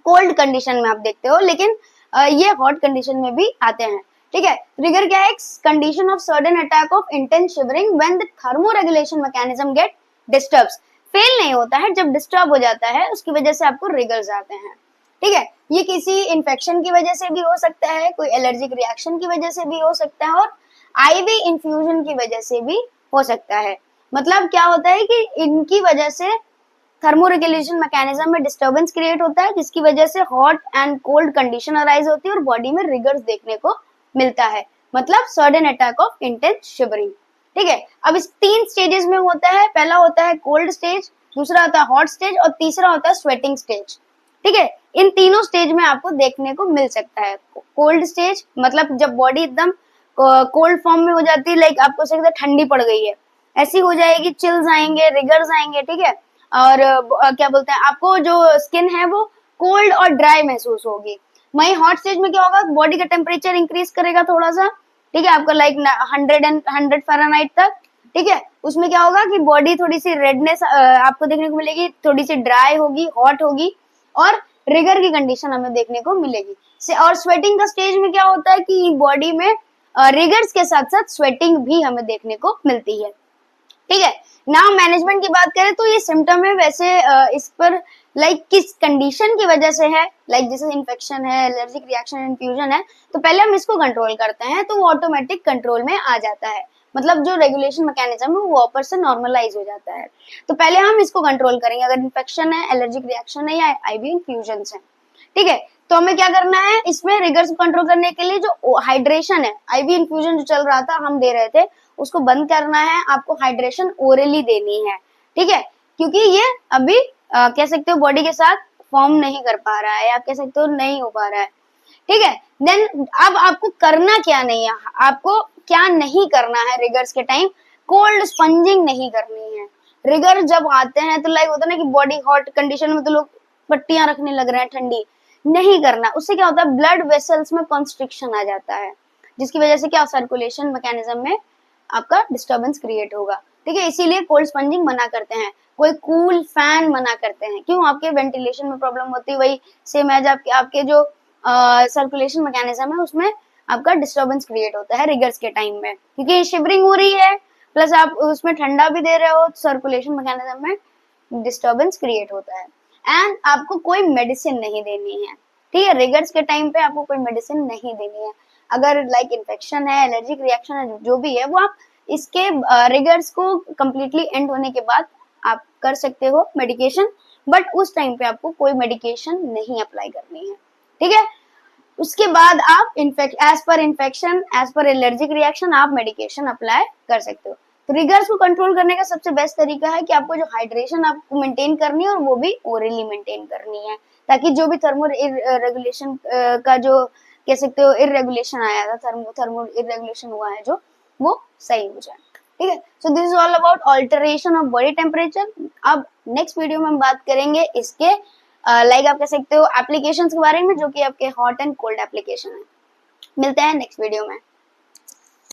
कोल्ड कंडीशन में आप देखते हो, लेकिन ये हॉट कंडीशन में भी आते हैं, ठीक है। रिगर क्या है? Condition of sudden attack of intense shivering when the thermoregulation mechanism get disturbs. Fail नहीं होता है, जब डिस्टर्ब हो जाता है उसकी वजह से आपको रिगर्स आते हैं, ठीक है। ये किसी इन्फेक्शन की वजह से भी हो सकता है, कोई एलर्जिक रिएक्शन की वजह से भी हो सकता है, और आईवी इन्फ्यूजन की वजह से भी हो सकता है। मतलब क्या होता है कि इनकी वजह से थर्मोरेगुलेशन मैकेनिज्म में डिस्टर्बेंस क्रिएट होता है, जिसकी वजह से hot and cold condition arise होती है और बॉडी में रिगर्स देखने को मिलता है, मतलब sudden attack of intense shivering. ठीक है, अब इस 3 स्टेजेस में होता है। पहला होता है कोल्ड स्टेज, दूसरा होता है हॉट स्टेज और तीसरा होता है स्वेटिंग स्टेज। ठीक है, इन तीनों स्टेज में आपको देखने को मिल सकता है। कोल्ड स्टेज मतलब जब बॉडी एकदम कोल्ड फॉर्म में हो जाती है, लाइक आपको सकता है ठंडी पड़ गई है, ऐसी हो जाएगी, चिल्स आएंगे, रिगर्स आएंगे। ठीक है, और क्या बोलते हैं, आपको जो स्किन है वो कोल्ड और ड्राई महसूस होगी। वहीं हॉट स्टेज में क्या होगा, बॉडी का टेम्परेचर इंक्रीज करेगा थोड़ा सा। ठीक है, आपका लाइक 100 फ़ारेनहाइट तक। ठीक है, उसमें क्या होगा कि बॉडी थोड़ी सी रेडनेस आपको देखने को मिलेगी, थोड़ी सी ड्राई होगी, हॉट होगी और रिगर की कंडीशन हमें देखने को मिलेगी। और स्वेटिंग का स्टेज में क्या होता है कि बॉडी में रिगर्स के साथ साथ स्वेटिंग भी हमें देखने को मिलती है। ठीक है, नाउ मैनेजमेंट की बात करें तो ये सिम्टम है। वैसे इस पर लाइक किस कंडीशन की वजह से है, लाइक जैसे इन्फेक्शन है, एलर्जिक रिएक्शन, इन्फ्यूजन है, तो पहले हम इसको कंट्रोल करते हैं तो वो ऑटोमेटिक कंट्रोल में आ जाता है। मतलब जो रेगुलेशन मैकेनिज्म है वो वापस से नॉर्मलाइज हो जाता है। तो पहले हम इसको कंट्रोल करेंगे अगर इन्फेक्शन है, एलर्जिक रिएक्शन है या आईवी इन्फ्यूजन है। ठीक है, तो हमें क्या करना है, इसमें रिगर्स को कंट्रोल करने के लिए जो हाइड्रेशन है, आईवी इन्फ्यूजन जो चल रहा था हम दे रहे थे, उसको बंद करना है। आपको हाइड्रेशन ओरली देनी है। ठीक है, क्योंकि ये अभी कह सकते हो बॉडी के साथ फॉर्म नहीं कर पा रहा है, आप कह सकते हो नहीं हो पा रहा है। ठीक है, देन अब आपको करना क्या नहीं है, आपको क्या नहीं करना है रिगर्स के टाइम, कोल्ड स्पंजिंग नहीं करनी है। रिगर जब आते हैं तो लाइक होता है ना कि बॉडी हॉट कंडीशन में तो लोग पट्टियां रखने लग रहे हैं, ठंडी नहीं करना। उससे क्या होता है, ब्लड वेसल्स में कॉन्स्ट्रिक्शन आ जाता है, जिसकी वजह से क्या सर्कुलेशन मैकेनिज्म में आपका डिस्टर्बेंस क्रिएट होगा। ठीक है, इसीलिए कोल्ड स्पंजिंग मना करते हैं। कोई कूल फैन मना करते हैं, क्यों, आपके वेंटिलेशन में प्रॉब्लम होती है, वही सेम एज आपके जो सर्कुलेशन मैकेनिज्म है उसमें आपका डिस्टर्बेंस क्रिएट होता है रिगर्स के टाइम में, क्योंकि शिवरिंग हो रही है प्लस आप उसमें ठंडा भी दे रहे हो, सर्कुलेशन मैकेनिज्म में डिस्टर्बेंस क्रिएट होता है। एंड आपको कोई मेडिसिन नहीं देनी है। ठीक है, रिगर्स के टाइम पे आपको कोई मेडिसिन नहीं देनी है। अगर लाइक इन्फेक्शन है, एलर्जिक रिएक्शन है, जो भी है वो आप इसके रिगर्स को कम्प्लीटली एंड होने के बाद आप कर सकते हो मेडिकेशन, बट उस टाइम पे आपको कोई मेडिकेशन नहीं अप्लाई करनी है। ठीक है, उसके बाद आप as per infection, as per allergic reaction आप मेडिकेशन अप्लाई कर सकते हो। तो रिगर्स को कंट्रोल करने का सबसे बेस्ट तरीका है कि आपको जो हाइड्रेशन आपको मेंटेन करनी है और वो भी ओरली मेंटेन करनी है, ताकि जो भी थर्मो रेगुलेशन का जो कह सकते हो इरेगुलेशन आया था, थर्मो इरेगुलेशन हुआ है जो, वो सही हो जाए। ठीक है, so this is all about alteration of body temperature. अब नेक्स्ट वीडियो में हम बात करेंगे इसके लाइक आप कह सकते हो एप्लीकेशंस के बारे में, जो कि आपके हॉट एंड कोल्ड एप्लीकेशन है। मिलते हैं नेक्स्ट वीडियो में।